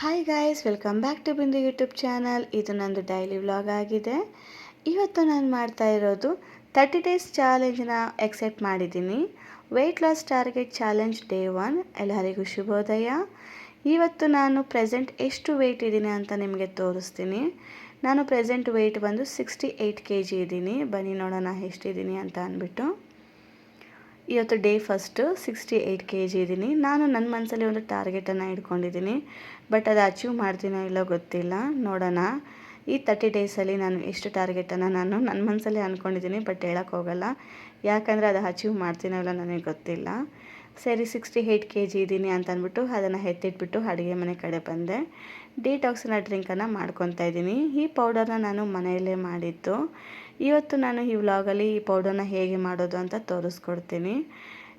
Hi guys, welcome back to Bindu YouTube channel. ಇದು ನಂದು daily vlog ಆಗಿದೆ. ಇವತ್ತು ನಾನು ಮಾಡ್ತಾ ಇರೋದು 30 ಡೇಸ್ ಚಾಲೆಂಜ್ನ ಎಕ್ಸೆಪ್ಟ್ ಮಾಡಿದ್ದೀನಿ. Weight loss target challenge day 1. ಎಲ್ಲರಿಗೂ ಶುಭೋದಯ. ಇವತ್ತು ನಾನು ಪ್ರೆಸೆಂಟ್ ಎಷ್ಟು ವೆಯ್ಟ್ ಇದ್ದೀನಿ ಅಂತ ನಿಮಗೆ ತೋರಿಸ್ತೀನಿ. ನಾನು ಪ್ರೆಸೆಂಟ್ ವೆಯ್ಟ್ ಬಂದು 68 kg ಇದ್ದೀನಿ. ಬನ್ನಿ ನೋಡೋಣ ಎಷ್ಟಿದ್ದೀನಿ ಅಂತ ಅಂದ್ಬಿಟ್ಟು. ಇವತ್ತು ಡೇ ಫಸ್ಟು 68 kg ಇದ್ದೀನಿ. ನಾನು ನನ್ನ ಮನಸ್ಸಲ್ಲಿ ಒಂದು ಟಾರ್ಗೆಟನ್ನು ಇಟ್ಕೊಂಡಿದ್ದೀನಿ, ಬಟ್ ಅದು ಅಚೀವ್ ಮಾಡ್ತೀನೋ ಇಲ್ಲೋ ಗೊತ್ತಿಲ್ಲ, ನೋಡೋಣ. ಈ 30 ಡೇಸಲ್ಲಿ ನಾನು ಎಷ್ಟು ಟಾರ್ಗೆಟನ್ನು ನಾನು ನನ್ನ ಮನಸ್ಸಲ್ಲಿ ಅಂದ್ಕೊಂಡಿದ್ದೀನಿ, ಬಟ್ ಹೇಳೋಕ್ಕೋಗಲ್ಲ, ಯಾಕಂದರೆ ಅದು ಅಚೀವ್ ಮಾಡ್ತೀನೋ ಇಲ್ಲ ನನಗೆ ಗೊತ್ತಿಲ್ಲ. ಸರಿ, 68 kg ಇದ್ದೀನಿ ಅಂತ ಅಂದ್ಬಿಟ್ಟು ಅದನ್ನು ಎತ್ತಿಟ್ಬಿಟ್ಟು ಅಡುಗೆ ಮನೆ ಕಡೆ ಬಂದೆ. ಡಿಟಾಕ್ಸಿನ ಡ್ರಿಂಕನ್ನು ಮಾಡ್ಕೊತಾ ಇದ್ದೀನಿ. ಈ ಪೌಡರ್ನ ನಾನು ಮನೆಯಲ್ಲೇ ಮಾಡಿದ್ದು. ಇವತ್ತು ನಾನು ಈ ವ್ಲಾಗಲ್ಲಿ ಈ ಪೌಡರ್ನ ಹೇಗೆ ಮಾಡೋದು ಅಂತ ತೋರಿಸ್ಕೊಡ್ತೀನಿ.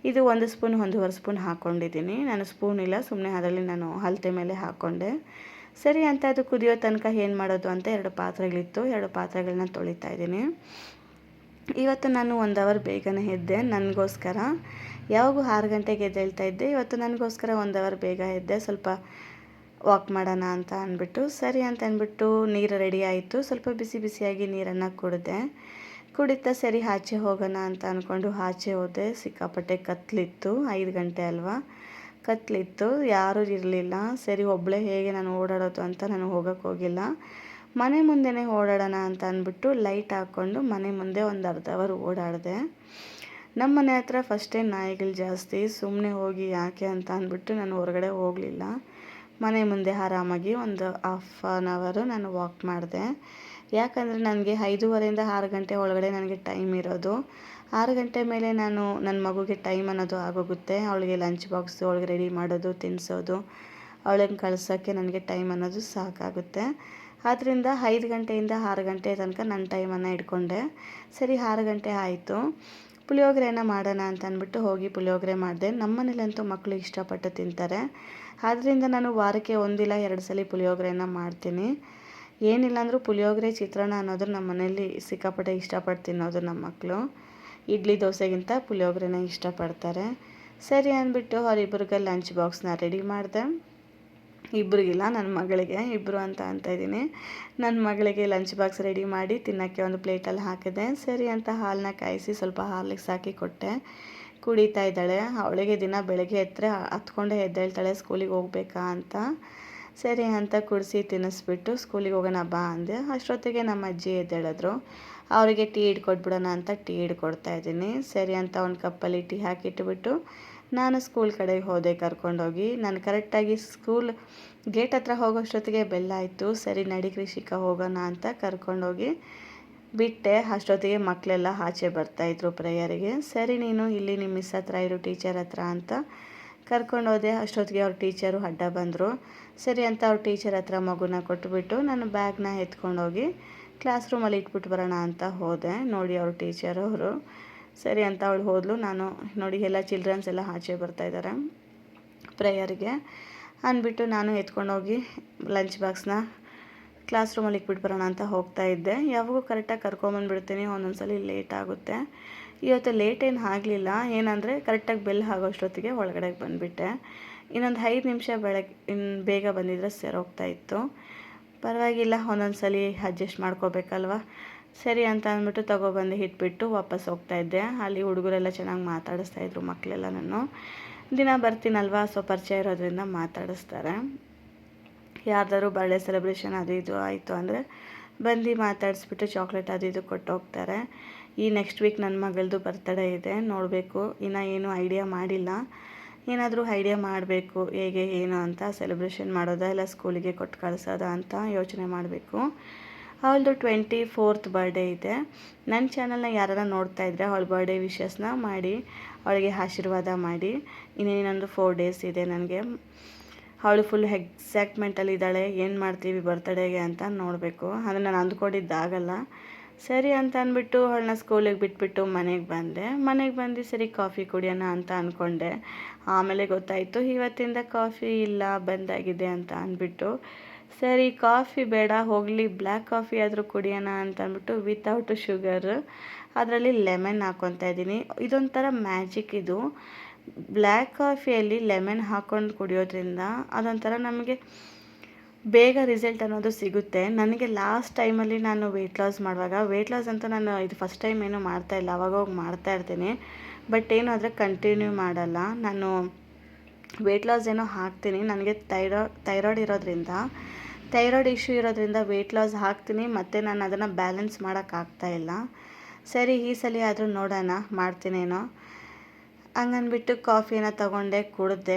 ಇದು 1 ಸ್ಪೂನ್ 1.5 ಸ್ಪೂನ್ ಹಾಕ್ಕೊಂಡಿದ್ದೀನಿ. ನಾನು ಸ್ಪೂನ್ ಇಲ್ಲ, ಸುಮ್ಮನೆ ಅದರಲ್ಲಿ ನಾನು ಅಳತೆ ಮೇಲೆ ಹಾಕ್ಕೊಂಡೆ. ಸರಿ ಅಂತ ಅದು ಕುದಿಯೋ ತನಕ ಏನು ಮಾಡೋದು ಅಂತ 2 ಪಾತ್ರೆಗಳಿತ್ತು, 2 ಪಾತ್ರೆಗಳನ್ನ ತೊಳಿತಾ ಇದ್ದೀನಿ. ಇವತ್ತು ನಾನು 1 ಅವರ್ ಬೇಗನೆ ಎದ್ದೆ ನನಗೋಸ್ಕರ. ಯಾವಾಗೂ 6 ಗಂಟೆಗೆ ಎದ್ದೇಳ್ತಾ ಇದ್ದೆ. ಇವತ್ತು ನನಗೋಸ್ಕರ 1 ಅವರ್ ಬೇಗ ಎದ್ದೆ, ಸ್ವಲ್ಪ ವಾಕ್ ಮಾಡೋಣ ಅಂತ ಅಂದ್ಬಿಟ್ಟು. ಸರಿ ಅಂತ ಅಂದ್ಬಿಟ್ಟು ನೀರು ರೆಡಿ ಆಯಿತು. ಸ್ವಲ್ಪ ಬಿಸಿ ಬಿಸಿಯಾಗಿ ನೀರನ್ನು ಕುಡಿತಾ ಸರಿ ಆಚೆ ಹೋಗೋಣ ಅಂತ ಅಂದ್ಕೊಂಡು ಆಚೆ ಹೋದೆ. ಸಿಕ್ಕಾಪಟ್ಟೆ ಕತ್ಲಿತ್ತು, 5 ಗಂಟೆ ಅಲ್ವಾ, ಕತ್ಲಿತ್ತು, ಯಾರೂ ಇರಲಿಲ್ಲ. ಸರಿ, ಒಬ್ಬಳೇ ಹೇಗೆ ನಾನು ಓಡಾಡೋದು ಅಂತ ನಾನು ಹೋಗೋಕ್ಕೆ ಹೋಗಿಲ್ಲ. ಮನೆ ಮುಂದೆನೇ ಓಡಾಡೋಣ ಅಂತ ಅಂದ್ಬಿಟ್ಟು ಲೈಟ್ ಹಾಕ್ಕೊಂಡು ಮನೆ ಮುಂದೆ ಒಂದು ಅರ್ಧ ಅವರ್ ಓಡಾಡಿದೆ. ನಮ್ಮ ಮನೆ ಹತ್ರ ಫಸ್ಟೇ ನಾಯಿಗಳು ಜಾಸ್ತಿ, ಸುಮ್ಮನೆ ಹೋಗಿ ಯಾಕೆ ಅಂತ ಅಂದ್ಬಿಟ್ಟು ನಾನು ಹೊರಗಡೆ ಹೋಗಲಿಲ್ಲ. ಮನೆ ಮುಂದೆ ಆರಾಮಾಗಿ ಒಂದು ½ ನಾನು ವಾಕ್ ಮಾಡಿದೆ. ಯಾಕಂದರೆ ನನಗೆ 5:30ಇಂದ 6 ಗಂಟೆ ಒಳಗಡೆ ನನಗೆ ಟೈಮ್ ಇರೋದು. 6 ಗಂಟೆ ಮೇಲೆ ನಾನು ನನ್ನ ಮಗುಗೆ ಟೈಮ್ ಅನ್ನೋದು ಆಗೋಗುತ್ತೆ. ಅವಳಿಗೆ ಲಂಚ್ ಬಾಕ್ಸು, ಅವಳಿಗೆ ರೆಡಿ ಮಾಡೋದು, ತಿನ್ನಿಸೋದು, ಅವಳನ್ನು ಕಳ್ಸೋಕ್ಕೆ ನನಗೆ ಟೈಮ್ ಅನ್ನೋದು ಸಾಕಾಗುತ್ತೆ. ಆದ್ದರಿಂದ 5 ಗಂಟೆಯಿಂದ 6 ಗಂಟೆ ತನಕ ನನ್ನ ಟೈಮನ್ನು ಇಟ್ಕೊಂಡೆ. ಸರಿ, 6 ಗಂಟೆ ಆಯಿತು. ಪುಳಿಯೋಗರೆನ ಮಾಡೋಣ ಅಂತ ಅಂದ್ಬಿಟ್ಟು ಹೋಗಿ ಪುಳಿಯೋಗರೆ ಮಾಡಿದೆ. ನಮ್ಮ ಮನೇಲಂತೂ ಮಕ್ಕಳು ಇಷ್ಟಪಟ್ಟು ತಿಂತಾರೆ. ಆದ್ದರಿಂದ ನಾನು ವಾರಕ್ಕೆ 1 ಇಲ್ಲ 2 ಸಲ ಪುಳಿಯೋಗರೆನ ಮಾಡ್ತೀನಿ. ಏನಿಲ್ಲ ಅಂದರೂ ಪುಳಿಯೋಗರೆ, ಚಿತ್ರಾನ್ನ ಅನ್ನೋದು ನಮ್ಮ ಮನೇಲಿ ಸಿಕ್ಕಾಪಟ್ಟೆ ಇಷ್ಟಪಟ್ಟು ತಿನ್ನೋದು ನಮ್ಮ ಮಕ್ಕಳು. ಇಡ್ಲಿ ದೋಸೆಗಿಂತ ಪುಳಿಯೋಗರೆನ ಇಷ್ಟಪಡ್ತಾರೆ. ಸರಿ ಅಂದ್ಬಿಟ್ಟು ಅವರಿಬ್ಬರಿಗೆ ಲಂಚ್ ಬಾಕ್ಸ್ನ ರೆಡಿ ಮಾಡಿದೆ. ಇಬ್ಬರಿಗಿಲ್ಲ, ನನ್ನ ಮಗಳಿಗೆ, ಇಬ್ಬರು ಅಂತ ಇದ್ದೀನಿ. ನನ್ನ ಮಗಳಿಗೆ ಲಂಚ್ ಬಾಕ್ಸ್ ರೆಡಿ ಮಾಡಿ ತಿನ್ನೋಕ್ಕೆ ಒಂದು ಪ್ಲೇಟಲ್ಲಿ ಹಾಕಿದೆ. ಸರಿ ಅಂತ ಹಾಲನ್ನ ಕಾಯಿಸಿ ಸ್ವಲ್ಪ ಹಾರ್ಲಿಕ್ಸ್ ಹಾಕಿ ಕೊಟ್ಟೆ. ಕುಡಿತಾ ಇದ್ದಾಳೆ. ಅವಳಿಗೆ ದಿನ ಬೆಳಗ್ಗೆ ಎತ್ತರೆ ಹತ್ಕೊಂಡೇ ಎದ್ದೇಳ್ತಾಳೆ ಸ್ಕೂಲಿಗೆ ಹೋಗ್ಬೇಕಾ ಅಂತ. ಸರಿ ಅಂತ ಕುಡಿಸಿ ತಿನ್ನಿಸ್ಬಿಟ್ಟು ಸ್ಕೂಲಿಗೆ ಹೋಗೋಣ ಬಾ ಅಂದೆ. ಅಷ್ಟೊತ್ತಿಗೆ ನಮ್ಮ ಅಜ್ಜಿ ಎದ್ದೇಳಿದ್ರು. ಅವರಿಗೆ ಟೀ ಇಟ್ಕೊಟ್ಬಿಡೋಣ ಅಂತ ಟೀ ಇಟ್ಕೊಡ್ತಾ ಇದ್ದೀನಿ. ಸರಿ ಅಂತ ಒಂದು ಕಪ್ಪಲ್ಲಿ ಟೀ ಹಾಕಿಟ್ಬಿಟ್ಟು ನಾನು ಸ್ಕೂಲ್ ಕಡೆಗೆ ಹೋದೆ ಕರ್ಕೊಂಡೋಗಿ. ನಾನು ಕರೆಕ್ಟಾಗಿ ಸ್ಕೂಲ್ ಗೇಟ್ ಹತ್ರ ಹೋಗೋಷ್ಟೊತ್ತಿಗೆ ಬೆಲ್ಲ ಆಯಿತು. ಸರಿ, ನಡಿ ಕೃಷಿಕ ಹೋಗೋಣ ಅಂತ ಕರ್ಕೊಂಡೋಗಿ ಬಿಟ್ಟೆ. ಅಷ್ಟೊತ್ತಿಗೆ ಮಕ್ಕಳೆಲ್ಲ ಆಚೆ ಬರ್ತಾಯಿದ್ರು ಪ್ರೇಯರಿಗೆ. ಸರಿ, ನೀನು ಇಲ್ಲಿ ನಿಮ್ಮ ಮಿಸ್ ಹತ್ರ ಇರು, ಟೀಚರ್ ಹತ್ರ ಅಂತ ಕರ್ಕೊಂಡೋದೆ. ಅಷ್ಟೊತ್ತಿಗೆ ಅವ್ರ ಟೀಚರು ಅಡ್ಡ ಬಂದರು. ಸರಿ ಅಂತ ಅವ್ರ ಟೀಚರ್ ಹತ್ರ ಮಗುನ ಕೊಟ್ಬಿಟ್ಟು ನಾನು ಬ್ಯಾಗ್ನ ಎತ್ಕೊಂಡೋಗಿ ಕ್ಲಾಸ್ ರೂಮಲ್ಲಿ ಇಟ್ಬಿಟ್ಟು ಬರೋಣ ಅಂತ ಹೋದೆ. ನೋಡಿ ಅವ್ರ ಟೀಚರ್ ಅವರು. ಸರಿ ಅಂತ ಅವಳು ಹೋದ್ಲು. ನಾನು ನೋಡಿ ಎಲ್ಲ ಚಿಲ್ಡ್ರನ್ಸ್ ಎಲ್ಲ ಆಚೆ ಬರ್ತಾಯಿದ್ದಾರೆ ಪ್ರೇಯರ್ಗೆ ಅಂದ್ಬಿಟ್ಟು ನಾನು ಎತ್ಕೊಂಡೋಗಿ ಲಂಚ್ ಬಾಕ್ಸ್ನ ಕ್ಲಾಸ್ ರೂಮಲ್ಲಿ ಇಟ್ಬಿಟ್ಟು ಬರೋಣ ಅಂತ ಹೋಗ್ತಾ ಇದ್ದೆ. ಯಾವಾಗೂ ಕರೆಕ್ಟಾಗಿ ಕರ್ಕೊಂಬಂದುಬಿಡ್ತೀನಿ, ಒಂದೊಂದ್ಸಲ ಲೇಟ್ ಆಗುತ್ತೆ. ಇವತ್ತು ಲೇಟ್ ಏನು ಆಗಲಿಲ್ಲ. ಏನಂದರೆ ಕರೆಕ್ಟಾಗಿ ಬೆಲ್ ಆಗೋಷ್ಟೊತ್ತಿಗೆ ಒಳಗಡೆ ಬಂದುಬಿಟ್ಟೆ. ಇನ್ನೊಂದು 5 ನಿಮಿಷ ಬೇಗ ಬಂದಿದ್ರೆ ಹೋಗ್ತಾಯಿತ್ತು. ಪರವಾಗಿಲ್ಲ, ಒಂದೊಂದ್ಸಲ ಅಡ್ಜಸ್ಟ್ ಮಾಡ್ಕೋಬೇಕಲ್ವ. ಸರಿ ಅಂತ ಅಂದ್ಬಿಟ್ಟು ತೊಗೊಬಂದು ಇಟ್ಬಿಟ್ಟು ವಾಪಸ್ ಹೋಗ್ತಾಯಿದ್ದೆ. ಅಲ್ಲಿ ಹುಡುಗರೆಲ್ಲ ಚೆನ್ನಾಗಿ ಮಾತಾಡಿಸ್ತಾಯಿದ್ರು ಮಕ್ಕಳೆಲ್ಲ. ನಾನು ದಿನ ಬರ್ತೀನಲ್ವ, ಸೊ ಪರಿಚಯ ಇರೋದ್ರಿಂದ ಮಾತಾಡಿಸ್ತಾರೆ. ಯಾರ್ದಾದ್ರು ಬರ್ಡೇ ಸೆಲೆಬ್ರೇಷನ್ ಅದು ಇದು ಆಯಿತು ಅಂದರೆ ಬಂದು ಮಾತಾಡಿಸ್ಬಿಟ್ಟು ಚಾಕ್ಲೇಟ್ ಅದು ಇದು ಕೊಟ್ಟು ಹೋಗ್ತಾರೆ. ಈ ನೆಕ್ಸ್ಟ್ ವೀಕ್ ನನ್ನ ಮಗಳದು ಬರ್ತಡೇ ಇದೆ, ನೋಡಬೇಕು. ಇನ್ನೂ ಏನೂ ಐಡಿಯಾ ಮಾಡಿಲ್ಲ. ಏನಾದರೂ ಐಡಿಯಾ ಮಾಡಬೇಕು, ಹೇಗೆ ಏನು ಅಂತ. ಸೆಲೆಬ್ರೇಷನ್ ಮಾಡೋದಾ ಇಲ್ಲ ಸ್ಕೂಲಿಗೆ ಕೊಟ್ಟು ಕಳಿಸೋದಾ ಅಂತ ಯೋಚನೆ ಮಾಡಬೇಕು. ಅವಳದು 24th ಬರ್ಡೇ ಇದೆ. ನನ್ನ ಚಾನಲ್ನ ಯಾರು ನೋಡ್ತಾ ಇದ್ದರೆ ಅವಳ ಬರ್ಡೇ ವಿಶಸ್ನ ಮಾಡಿ, ಅವಳಿಗೆ ಆಶೀರ್ವಾದ ಮಾಡಿ. ಇನ್ನೇನೊಂದು 4 ಡೇಸ್ ಇದೆ ನನಗೆ. ಅವಳು ಫುಲ್ ಎಕ್ಸೈಟ್ಮೆಂಟಲ್ಲಿ ಇದ್ದಾಳೆ, ಏನು ಮಾಡ್ತೀವಿ ಬರ್ತಡೇಗೆ ಅಂತ ನೋಡಬೇಕು. ಅದನ್ನು ನಾನು ಅಂದ್ಕೊಂಡಿದ್ದಾಗಲ್ಲ. ಸರಿ ಅಂತ ಅಂದ್ಬಿಟ್ಟು ಅವಳನ್ನ ಸ್ಕೂಲಿಗೆ ಬಿಟ್ಬಿಟ್ಟು ಮನೆಗೆ ಬಂದು ಸರಿ ಕಾಫಿ ಕುಡಿಯೋಣ ಅಂತ ಅಂದ್ಕೊಂಡೆ. ಆಮೇಲೆ ಗೊತ್ತಾಯಿತು ಇವತ್ತಿಂದ ಕಾಫಿ ಇಲ್ಲ, ಬಂದಾಗಿದೆ ಅಂತ ಅಂದ್ಬಿಟ್ಟು ಸರಿ ಕಾಫಿ ಬೇಡ, ಹೋಗಲಿ ಬ್ಲ್ಯಾಕ್ ಕಾಫಿ ಆದರೂ ಕುಡಿಯೋಣ ಅಂತ ಅಂದ್ಬಿಟ್ಟು ವಿತೌಟ್ ಶುಗರ್ ಅದರಲ್ಲಿ ಲೆಮನ್ ಹಾಕ್ಕೊತಾ ಇದ್ದೀನಿ. ಇದೊಂಥರ ಮ್ಯಾಜಿಕ್ ಇದು. ಬ್ಲ್ಯಾಕ್ ಕಾಫಿಯಲ್ಲಿ ಲೆಮನ್ ಹಾಕ್ಕೊಂಡು ಕುಡಿಯೋದ್ರಿಂದ ಅದೊಂಥರ ನಮಗೆ ಬೇಗ ರಿಸಲ್ಟ್ ಅನ್ನೋದು ಸಿಗುತ್ತೆ. ನನಗೆ ಲಾಸ್ಟ್ ಟೈಮಲ್ಲಿ ನಾನು ವೆಯ್ಟ್ ಲಾಸ್ ಮಾಡುವಾಗ, ವೆಯ್ಟ್ ಲಾಸ್ ಅಂತ ನಾನು ಇದು ಫಸ್ಟ್ ಟೈಮ್ ಏನೂ ಮಾಡ್ತಾಯಿಲ್ಲ, ಅವಾಗವಾಗ ಮಾಡ್ತಾಯಿರ್ತೀನಿ. ಬಟ್ ಏನು ಆದರೆ ಕಂಟಿನ್ಯೂ ಮಾಡಲ್ಲ. ನಾನು ವೆಯ್ಟ್ ಲಾಸ್ ಏನೋ ಹಾಕ್ತೀನಿ, ನನಗೆ ಥೈರಾಯ್ಡ್ ಇರೋದ್ರಿಂದ, ಥೈರಾಯ್ಡ್ ಇಶ್ಯೂ ಇರೋದ್ರಿಂದ ವೆಯ್ಟ್ ಲಾಸ್ ಹಾಕ್ತೀನಿ, ಮತ್ತು ನಾನು ಅದನ್ನು ಬ್ಯಾಲೆನ್ಸ್ ಮಾಡೋಕ್ಕಾಗ್ತಾಯಿಲ್ಲ. ಸರಿ, ಈ ಸಲ ಆದರೂ ನೋಡೋಣ ಮಾಡ್ತೀನೇನೋ ಹಂಗನ್ಬಿಟ್ಟು ಕಾಫಿನ ತಗೊಂಡೆ, ಕುಡಿದೆ.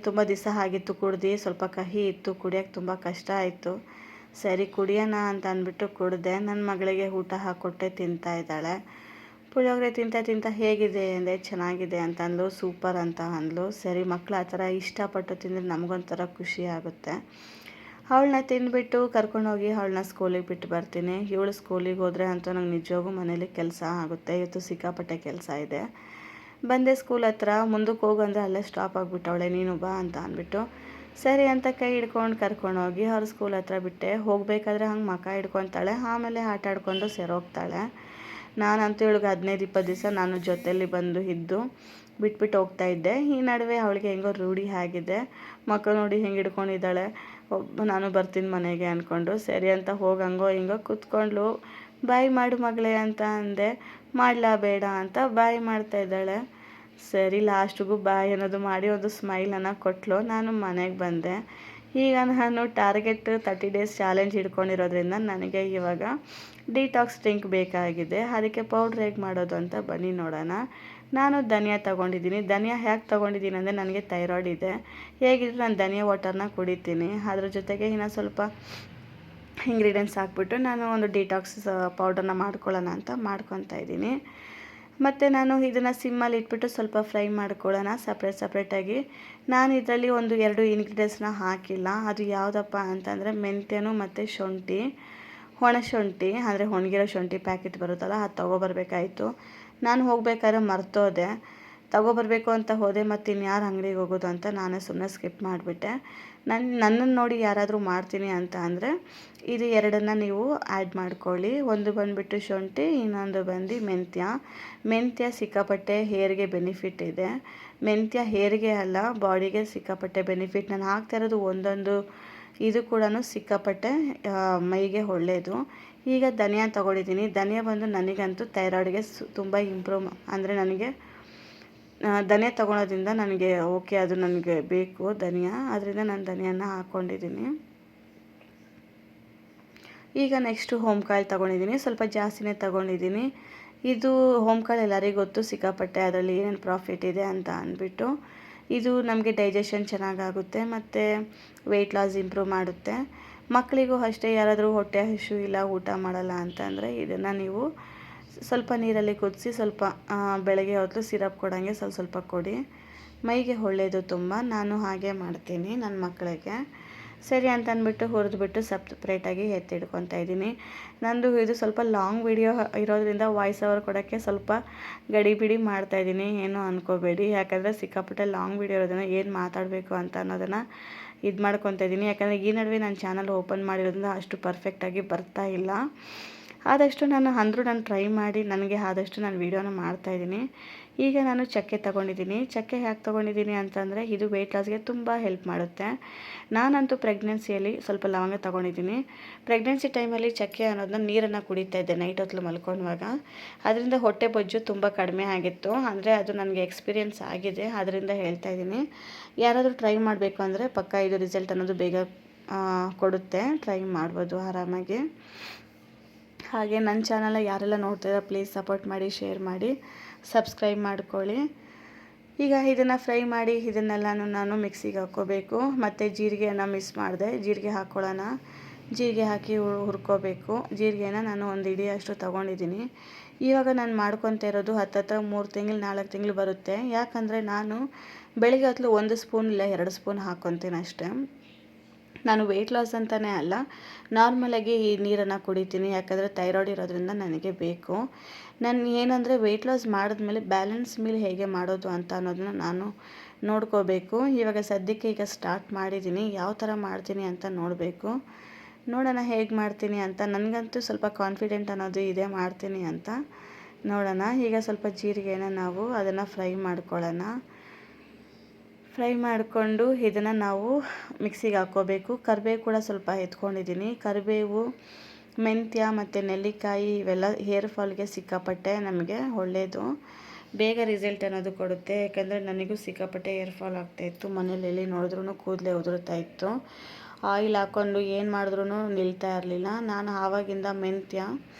ತುಂಬ ದಿವಸ ಆಗಿತ್ತು ಕುಡ್ದು, ಸ್ವಲ್ಪ ಕಹಿ ಇತ್ತು, ಕುಡಿಯೋಕ್ಕೆ ತುಂಬ ಕಷ್ಟ ಆಯಿತು. ಸರಿ ಕುಡಿಯೋಣ ಅಂತ ಅಂದ್ಬಿಟ್ಟು ಕುಡಿದೆ. ನನ್ನ ಮಗಳಿಗೆ ಊಟ ಹಾಕ್ಕೊಟ್ಟೆ, ತಿಂತಾ ಇದ್ದಾಳೆ. ಪುಳಿಯೋಗರೆ ತಿಂತ ಹೇಗಿದೆ ಅಂದೆ, ಚೆನ್ನಾಗಿದೆ ಅಂತ ಅಂದ್ಲು, ಸೂಪರ್ ಅಂತ ಅಂದ್ಲು. ಸರಿ, ಮಕ್ಕಳು ಆ ಥರ ಇಷ್ಟಪಟ್ಟು ತಿಂದರೆ ನಮಗೊಂಥರ ಖುಷಿ ಆಗುತ್ತೆ. ಅವಳನ್ನ ತಿಂದ್ಬಿಟ್ಟು ಕರ್ಕೊಂಡೋಗಿ ಅವಳನ್ನ ಸ್ಕೂಲಿಗೆ ಬಿಟ್ಟು ಬರ್ತೀನಿ. ಇವಳು ಸ್ಕೂಲಿಗೆ ಹೋದರೆ ಅಂತೂ ನಂಗೆ ನಿಜವಾಗೂ ಮನೇಲಿ ಕೆಲಸ ಆಗುತ್ತೆ. ಇವತ್ತು ಸಿಕ್ಕಾಪಟ್ಟೆ ಕೆಲಸ ಇದೆ. ಬಂದೆ ಸ್ಕೂಲ್ ಹತ್ರ, ಮುಂದಕ್ಕೆ ಹೋಗು ಅಂದರೆ ಅಲ್ಲೇ ಸ್ಟಾಪ್ ಆಗಿಬಿಟ್ಟವಳೆ, ನೀನು ಬಾ ಅಂತ ಅಂದ್ಬಿಟ್ಟು ಸರಿ ಅಂತ ಕೈ ಹಿಡ್ಕೊಂಡು ಕರ್ಕೊಂಡೋಗಿ ಅವ್ರ ಸ್ಕೂಲ್ ಹತ್ರ ಬಿಟ್ಟೆ. ಹೋಗಬೇಕಾದ್ರೆ ಹಂಗೆ ಮಕ ಹಿಡ್ಕೊತಾಳೆ, ಆಮೇಲೆ ಆಟ ಆಡ್ಕೊಂಡು ಸೇರೋಗ್ತಾಳೆ. ನಾನಂತೂ ಇವಳಿಗೆ 15-20 ದಿವಸ ನಾನು ಜೊತೆಯಲ್ಲಿ ಬಂದು ಇದ್ದು ಬಿಟ್ಬಿಟ್ಟು ಹೋಗ್ತಾಯಿದ್ದೆ. ಈ ನಡುವೆ ಅವಳಿಗೆ ಹೆಂಗೋ ರೂಢಿ ಆಗಿದೆ. ಮಕ್ಕಳು ನೋಡಿ ಹೆಂಗೆ ಹಿಡ್ಕೊಂಡಿದ್ದಾಳೆ, ನಾನು ಬರ್ತೀನಿ ಮನೆಗೆ ಅಂದ್ಕೊಂಡು. ಸರಿ ಅಂತ ಹೋಗಿ ಹಂಗೋ ಹಿಂಗೋ ಕೂತ್ಕೊಂಡ್ಲು. ಬಾಯ್ ಮಾಡು ಮಗಳೇ ಅಂತ ಅಂದೆ, ಮಾಡಲಾ ಬೇಡ ಅಂತ ಬಾಯ್ ಮಾಡ್ತಾಯಿದ್ದಾಳೆ. ಸರಿ, ಲಾಸ್ಟಿಗೂ ಬಾಯ್ ಅನ್ನೋದು ಮಾಡಿ ಒಂದು ಸ್ಮೈಲನ್ನು ಕೊಟ್ಟಳು. ನಾನು ಮನೆಗೆ ಬಂದೆ. ಈಗ ನಾನು ಟಾರ್ಗೆಟ್ 30 ಡೇಸ್ ಚಾಲೆಂಜ್ ಹಿಡ್ಕೊಂಡಿರೋದ್ರಿಂದ ನನಗೆ ಇವಾಗ ಡಿಟಾಕ್ಸ್ ಡ್ರಿಂಕ್ ಬೇಕಾಗಿದೆ. ಅದಕ್ಕೆ ಪೌಡ್ರ್ ಹೇಗೆ ಮಾಡೋದು ಅಂತ ಬನ್ನಿ ನೋಡೋಣ. ನಾನು ಧನಿಯಾ ತೊಗೊಂಡಿದ್ದೀನಿ. ಧನಿಯಾ ಹೇಗೆ ತೊಗೊಂಡಿದ್ದೀನಿ ಅಂದರೆ, ನನಗೆ ಥೈರಾಯ್ಡ್ ಇದೆ. ಹೇಗಿದ್ರು ನಾನು ಧನಿಯಾ ವಾಟರ್ನ ಕುಡಿತೀನಿ. ಅದ್ರ ಜೊತೆಗೆ ಇನ್ನೂ ಸ್ವಲ್ಪ ಇಂಗ್ರೀಡಿಯೆಂಟ್ಸ್ ಹಾಕ್ಬಿಟ್ಟು ನಾನು ಒಂದು ಡಿಟಾಕ್ಸ್ ಪೌಡರ್ನ ಮಾಡ್ಕೊಳ್ಳೋಣ ಅಂತ ಮಾಡ್ಕೊತಾ ಇದ್ದೀನಿ. ಮತ್ತು ನಾನು ಇದನ್ನು ಸಿಮ್ಮಲ್ಲಿ ಇಟ್ಬಿಟ್ಟು ಸ್ವಲ್ಪ ಫ್ರೈ ಮಾಡ್ಕೊಳ್ಳೋಣ ಸಪ್ರೇಟಾಗಿ. ನಾನು ಇದರಲ್ಲಿ 1-2 ಇಂಗ್ರೀಡಿಯೆಂಟ್ಸ್ನ ಹಾಕಿಲ್ಲ. ಅದು ಯಾವುದಪ್ಪ ಅಂತಂದರೆ ಮೆಂತ್ಯನೂ ಮತ್ತು ಶುಂಠಿ, ಒಣಶುಂಠಿ ಅಂದರೆ ಒಣಗಿರೋ ಶುಂಠಿ ಪ್ಯಾಕೆಟ್ ಬರುತ್ತಲ್ಲ, ಅದು ತೊಗೊಬರ್ಬೇಕಾಯಿತು. ನಾನು ಹೋಗ್ಬೇಕಾದ್ರೆ ಮರ್ತೋದೆ, ತೊಗೊಬರ್ಬೇಕು ಅಂತ ಹೋದೆ. ಮತ್ತು ಇನ್ಯಾರು ಅಂಗಡಿಗೆ ಹೋಗೋದು ಅಂತ ನಾನೇ ಸುಮ್ಮನೆ ಸ್ಕಿಪ್ ಮಾಡಿಬಿಟ್ಟೆ. ನನ್ನನ್ನು ನೋಡಿ ಯಾರಾದರೂ ಮಾಡ್ತೀನಿ ಅಂತ ಅಂದರೆ ಇದು 2 ನೀವು ಆ್ಯಡ್ ಮಾಡ್ಕೊಳ್ಳಿ. ಒಂದು ಬಂದುಬಿಟ್ಟು ಶುಂಠಿ, ಇನ್ನೊಂದು ಬಂದು ಮೆಂತ್ಯ ಸಿಕ್ಕಾಪಟ್ಟೆ ಹೇರ್ಗೆ ಬೆನಿಫಿಟ್ ಇದೆ. ಮೆಂತ್ಯ ಹೇರ್ಗೆ ಅಲ್ಲ, ಬಾಡಿಗೆ ಸಿಕ್ಕಾಪಟ್ಟೆ ಬೆನಿಫಿಟ್. ನಾನು ಹಾಕ್ತಾ ಇರೋದು ಒಂದೊಂದು ಇದು ಕೂಡ ಸಿಕ್ಕಾಪಟ್ಟೆ ಮೈಗೆ ಒಳ್ಳೆಯದು. ಈಗ ಧನಿಯಾ ತೊಗೊಂಡಿದ್ದೀನಿ. ಧನಿಯಾ ಬಂದು ನನಗಂತೂ ಥೈರಾಯ್ಡ್ಗೆ ತುಂಬ ಇಂಪ್ರೂವ್, ಅಂದರೆ ನನಗೆ ಧನಿಯಾ ತೊಗೊಳೋದ್ರಿಂದ ನನಗೆ ಓಕೆ, ಅದು ನನಗೆ ಬೇಕು ಧನಿಯಾ, ಅದರಿಂದ ನಾನು ಧನಿಯಾನ ಹಾಕ್ಕೊಂಡಿದ್ದೀನಿ. ಈಗ ನೆಕ್ಸ್ಟು ಹೋಮ್ಕಾಳು ತೊಗೊಂಡಿದ್ದೀನಿ, ಸ್ವಲ್ಪ ಜಾಸ್ತಿನೇ ತೊಗೊಂಡಿದ್ದೀನಿ. ಇದು ಹೋಮ್ಕಾಳು ಎಲ್ಲರಿಗೂ ಗೊತ್ತು, ಸಿಕ್ಕಾಪಟ್ಟೆ ಅದರಲ್ಲಿ ಏನೇನು ಪ್ರಾಫಿಟ್ ಇದೆ ಅಂತ ಅಂದ್ಬಿಟ್ಟು. ಇದು ನಮಗೆ ಡೈಜೆಷನ್ ಚೆನ್ನಾಗಾಗುತ್ತೆ ಮತ್ತು ವೆಯ್ಟ್ ಲಾಸ್ ಇಂಪ್ರೂವ್ ಮಾಡುತ್ತೆ. ಮಕ್ಕಳಿಗೂ ಅಷ್ಟೇ, ಯಾರಾದರೂ ಹೊಟ್ಟೆ ಹಸಿವು ಇಲ್ಲ, ಊಟ ಮಾಡಲ್ಲ ಅಂತಂದರೆ ಇದನ್ನು ನೀವು ಸ್ವಲ್ಪ ನೀರಲ್ಲಿ ಕುದಿಸಿ ಸ್ವಲ್ಪ ಬೆಳಗ್ಗೆ ಹೊತ್ತು ಸಿರಪ್ ಕೊಡೋಂಗೆ ಸ್ವಲ್ಪ ಕೊಡಿ. ಮೈಗೆ ಒಳ್ಳೆಯದು ತುಂಬ. ನಾನು ಹಾಗೆ ಮಾಡ್ತೀನಿ ನನ್ನ ಮಕ್ಕಳಿಗೆ. ಸರಿ ಅಂತ ಅಂದ್ಬಿಟ್ಟು ಹುರಿದ್ಬಿಟ್ಟು ಸಪ್ರೇಟಾಗಿ ಎತ್ತಿಡ್ಕೊತಾ ಇದ್ದೀನಿ. ನಂದು ಇದು ಸ್ವಲ್ಪ ಲಾಂಗ್ ವಿಡಿಯೋ ಇರೋದ್ರಿಂದ ವಾಯ್ಸ್ ಓವರ್ ಕೊಡೋಕ್ಕೆ ಸ್ವಲ್ಪ ಗಡಿಬಿಡಿ ಮಾಡ್ತಾಯಿದ್ದೀನಿ, ಏನೂ ಅಂದ್ಕೋಬೇಡಿ. ಯಾಕಂದರೆ ಸಿಕ್ಕಾಪಟ್ಟೆ ಲಾಂಗ್ ವಿಡಿಯೋ ಇರೋದನ್ನು ಏನು ಮಾತಾಡಬೇಕು ಅಂತ ಅನ್ನೋದನ್ನು ಇದು ಮಾಡ್ಕೊತಾ ಇದ್ದೀನಿ. ಯಾಕಂದರೆ ಈ ನಡುವೆ ನಾನು ಚಾನಲ್ ಓಪನ್ ಮಾಡಿರೋದ್ರಿಂದ ಅಷ್ಟು ಪರ್ಫೆಕ್ಟಾಗಿ ಬರ್ತಾ ಇಲ್ಲ. ಆದಷ್ಟು ನಾನು ಟ್ರೈ ಮಾಡಿ ನನಗೆ ಆದಷ್ಟು ನಾನು ವೀಡಿಯೋನ ಮಾಡ್ತಾಯಿದ್ದೀನಿ. ಈಗ ನಾನು ಚಕ್ಕೆ ತೊಗೊಂಡಿದ್ದೀನಿ. ಚಕ್ಕೆ ಯಾಕೆ ತೊಗೊಂಡಿದ್ದೀನಿ ಅಂತಂದರೆ, ಇದು ವೆಯ್ಟ್ ಲಾಸ್ಗೆ ತುಂಬ ಹೆಲ್ಪ್ ಮಾಡುತ್ತೆ. ನಾನಂತೂ ಪ್ರೆಗ್ನೆನ್ಸಿಯಲ್ಲಿ ಸ್ವಲ್ಪ ಲವಂಗ ತೊಗೊಂಡಿದ್ದೀನಿ. ಪ್ರೆಗ್ನೆನ್ಸಿ ಟೈಮಲ್ಲಿ ಚಕ್ಕೆ ಅನ್ನೋದನ್ನ ನೀರನ್ನು ಕುಡಿತಾ ಇದ್ದೆ ನೈಟ್ ಹೊತ್ತು ಮಲ್ಕೊಳ್ಳುವಾಗ. ಅದರಿಂದ ಹೊಟ್ಟೆ ಬೊಜ್ಜು ತುಂಬ ಕಡಿಮೆ ಆಗಿತ್ತು. ಅಂದರೆ ಅದು ನನಗೆ ಎಕ್ಸ್ಪೀರಿಯೆನ್ಸ್ ಆಗಿದೆ, ಅದರಿಂದ ಹೇಳ್ತಾ ಇದ್ದೀನಿ. ಯಾರಾದರೂ ಟ್ರೈ ಮಾಡಬೇಕು ಅಂದರೆ ಪಕ್ಕ ಇದು ರಿಸಲ್ಟ್ ಅನ್ನೋದು ಬೇಗ ಕೊಡುತ್ತೆ. ಟ್ರೈ ಮಾಡ್ಬೋದು ಆರಾಮಾಗಿ. ಹಾಗೆ ನನ್ನ ಚಾನಲ್ನ ಯಾರೆಲ್ಲ ನೋಡ್ತಾಯಿರೋ ಪ್ಲೀಸ್ ಸಪೋರ್ಟ್ ಮಾಡಿ, ಶೇರ್ ಮಾಡಿ, ಸಬ್ಸ್ಕ್ರೈಬ್ ಮಾಡ್ಕೊಳ್ಳಿ. ಈಗ ಇದನ್ನು ಫ್ರೈ ಮಾಡಿ ಇದನ್ನೆಲ್ಲನೂ ನಾನು ಮಿಕ್ಸಿಗೆ ಹಾಕ್ಕೋಬೇಕು. ಮತ್ತು ಜೀರಿಗೆಯನ್ನು ಮಿಸ್ ಮಾಡಿದೆ, ಜೀರಿಗೆ ಹಾಕ್ಕೊಳ್ಳೋಣ. ಜೀರಿಗೆ ಹಾಕಿ ಹುರ್ಕೋಬೇಕು. ಜೀರಿಗೆನ ನಾನು 1 ಹಿಡಿಯಷ್ಟು ತೊಗೊಂಡಿದ್ದೀನಿ. ಇವಾಗ ನಾನು ಮಾಡ್ಕೊತಾ ಇರೋದು ಹತ್ತತ್ರ 3 ತಿಂಗಳು 4 ತಿಂಗಳು ಬರುತ್ತೆ. ಯಾಕಂದರೆ ನಾನು ಬೆಳಿಗ್ಗೆ ಹೊತ್ತು 1 ಸ್ಪೂನ್ ಇಲ್ಲ 2 ಸ್ಪೂನ್ ಹಾಕ್ಕೊತೀನಿ ಅಷ್ಟೇ. ನಾನು ವೆಯ್ಟ್ ಲಾಸ್ ಅಂತಲೇ ಅಲ್ಲ, ನಾರ್ಮಲಾಗಿ ಈ ನೀರನ್ನು ಕುಡಿತೀನಿ. ಯಾಕಂದರೆ ಥೈರಾಯ್ಡ್ ಇರೋದ್ರಿಂದ ನನಗೆ ಬೇಕು. ನಾನು ಏನಂದರೆ ವೆಯ್ಟ್ ಲಾಸ್ ಮಾಡಿದ್ಮೇಲೆ ಬ್ಯಾಲೆನ್ಸ್ ಮೀಲ್ ಹೇಗೆ ಮಾಡೋದು ಅಂತ ಅನ್ನೋದನ್ನ ನಾನು ನೋಡ್ಕೋಬೇಕು. ಇವಾಗ ಸದ್ಯಕ್ಕೆ ಈಗ ಸ್ಟಾರ್ಟ್ ಮಾಡಿದ್ದೀನಿ, ಯಾವ ಥರ ಮಾಡ್ತೀನಿ ಅಂತ ನೋಡಬೇಕು. ನೋಡೋಣ ಹೇಗೆ ಮಾಡ್ತೀನಿ ಅಂತ. ನನಗಂತೂ ಸ್ವಲ್ಪ ಕಾನ್ಫಿಡೆಂಟ್ ಅನ್ನೋದು ಇದೆ ಮಾಡ್ತೀನಿ ಅಂತ. ನೋಡೋಣ. ಈಗ ಸ್ವಲ್ಪ ಜೀರಿಗೆನ ನಾವು ಅದನ್ನು ಫ್ರೈ ಮಾಡ್ಕೊಳ್ಳೋಣ. ಫ್ರೈ ಮಾಡಿಕೊಂಡು ಇದನ್ನು ನಾವು ಮಿಕ್ಸಿಗೆ ಹಾಕ್ಕೋಬೇಕು. ಕರಿಬೇವು ಕೂಡ ಸ್ವಲ್ಪ ಎತ್ಕೊಂಡಿದ್ದೀನಿ. ಕರಿಬೇವು, ಮೆಂತ್ಯ ಮತ್ತು ನೆಲ್ಲಿಕಾಯಿ ಇವೆಲ್ಲ ಹೇರ್ ಫಾಲ್ಗೆ ಸಿಕ್ಕಾಪಟ್ಟೆ ನಮಗೆ ಒಳ್ಳೆಯದು. ಬೇಗ ರಿಸಲ್ಟ್ ಅನ್ನೋದು ಕೊಡುತ್ತೆ. ಯಾಕಂದರೆ ನನಗೂ ಸಿಕ್ಕಾಪಟ್ಟೆ ಹೇರ್ ಫಾಲ್ ಆಗ್ತಾಯಿತ್ತು. ಮನೇಲಿ ಎಲ್ಲಿ ನೋಡಿದ್ರೂ ಕೂದಲೇ ಉದುರುತ್ತಾ ಇತ್ತು. ಆಯಿಲ್ ಹಾಕ್ಕೊಂಡು ಏನು ಮಾಡಿದ್ರೂ ನಿಲ್ತಾ ಇರಲಿಲ್ಲ. ನಾನು ಆವಾಗಿಂದ ಮೆಂತ್ಯ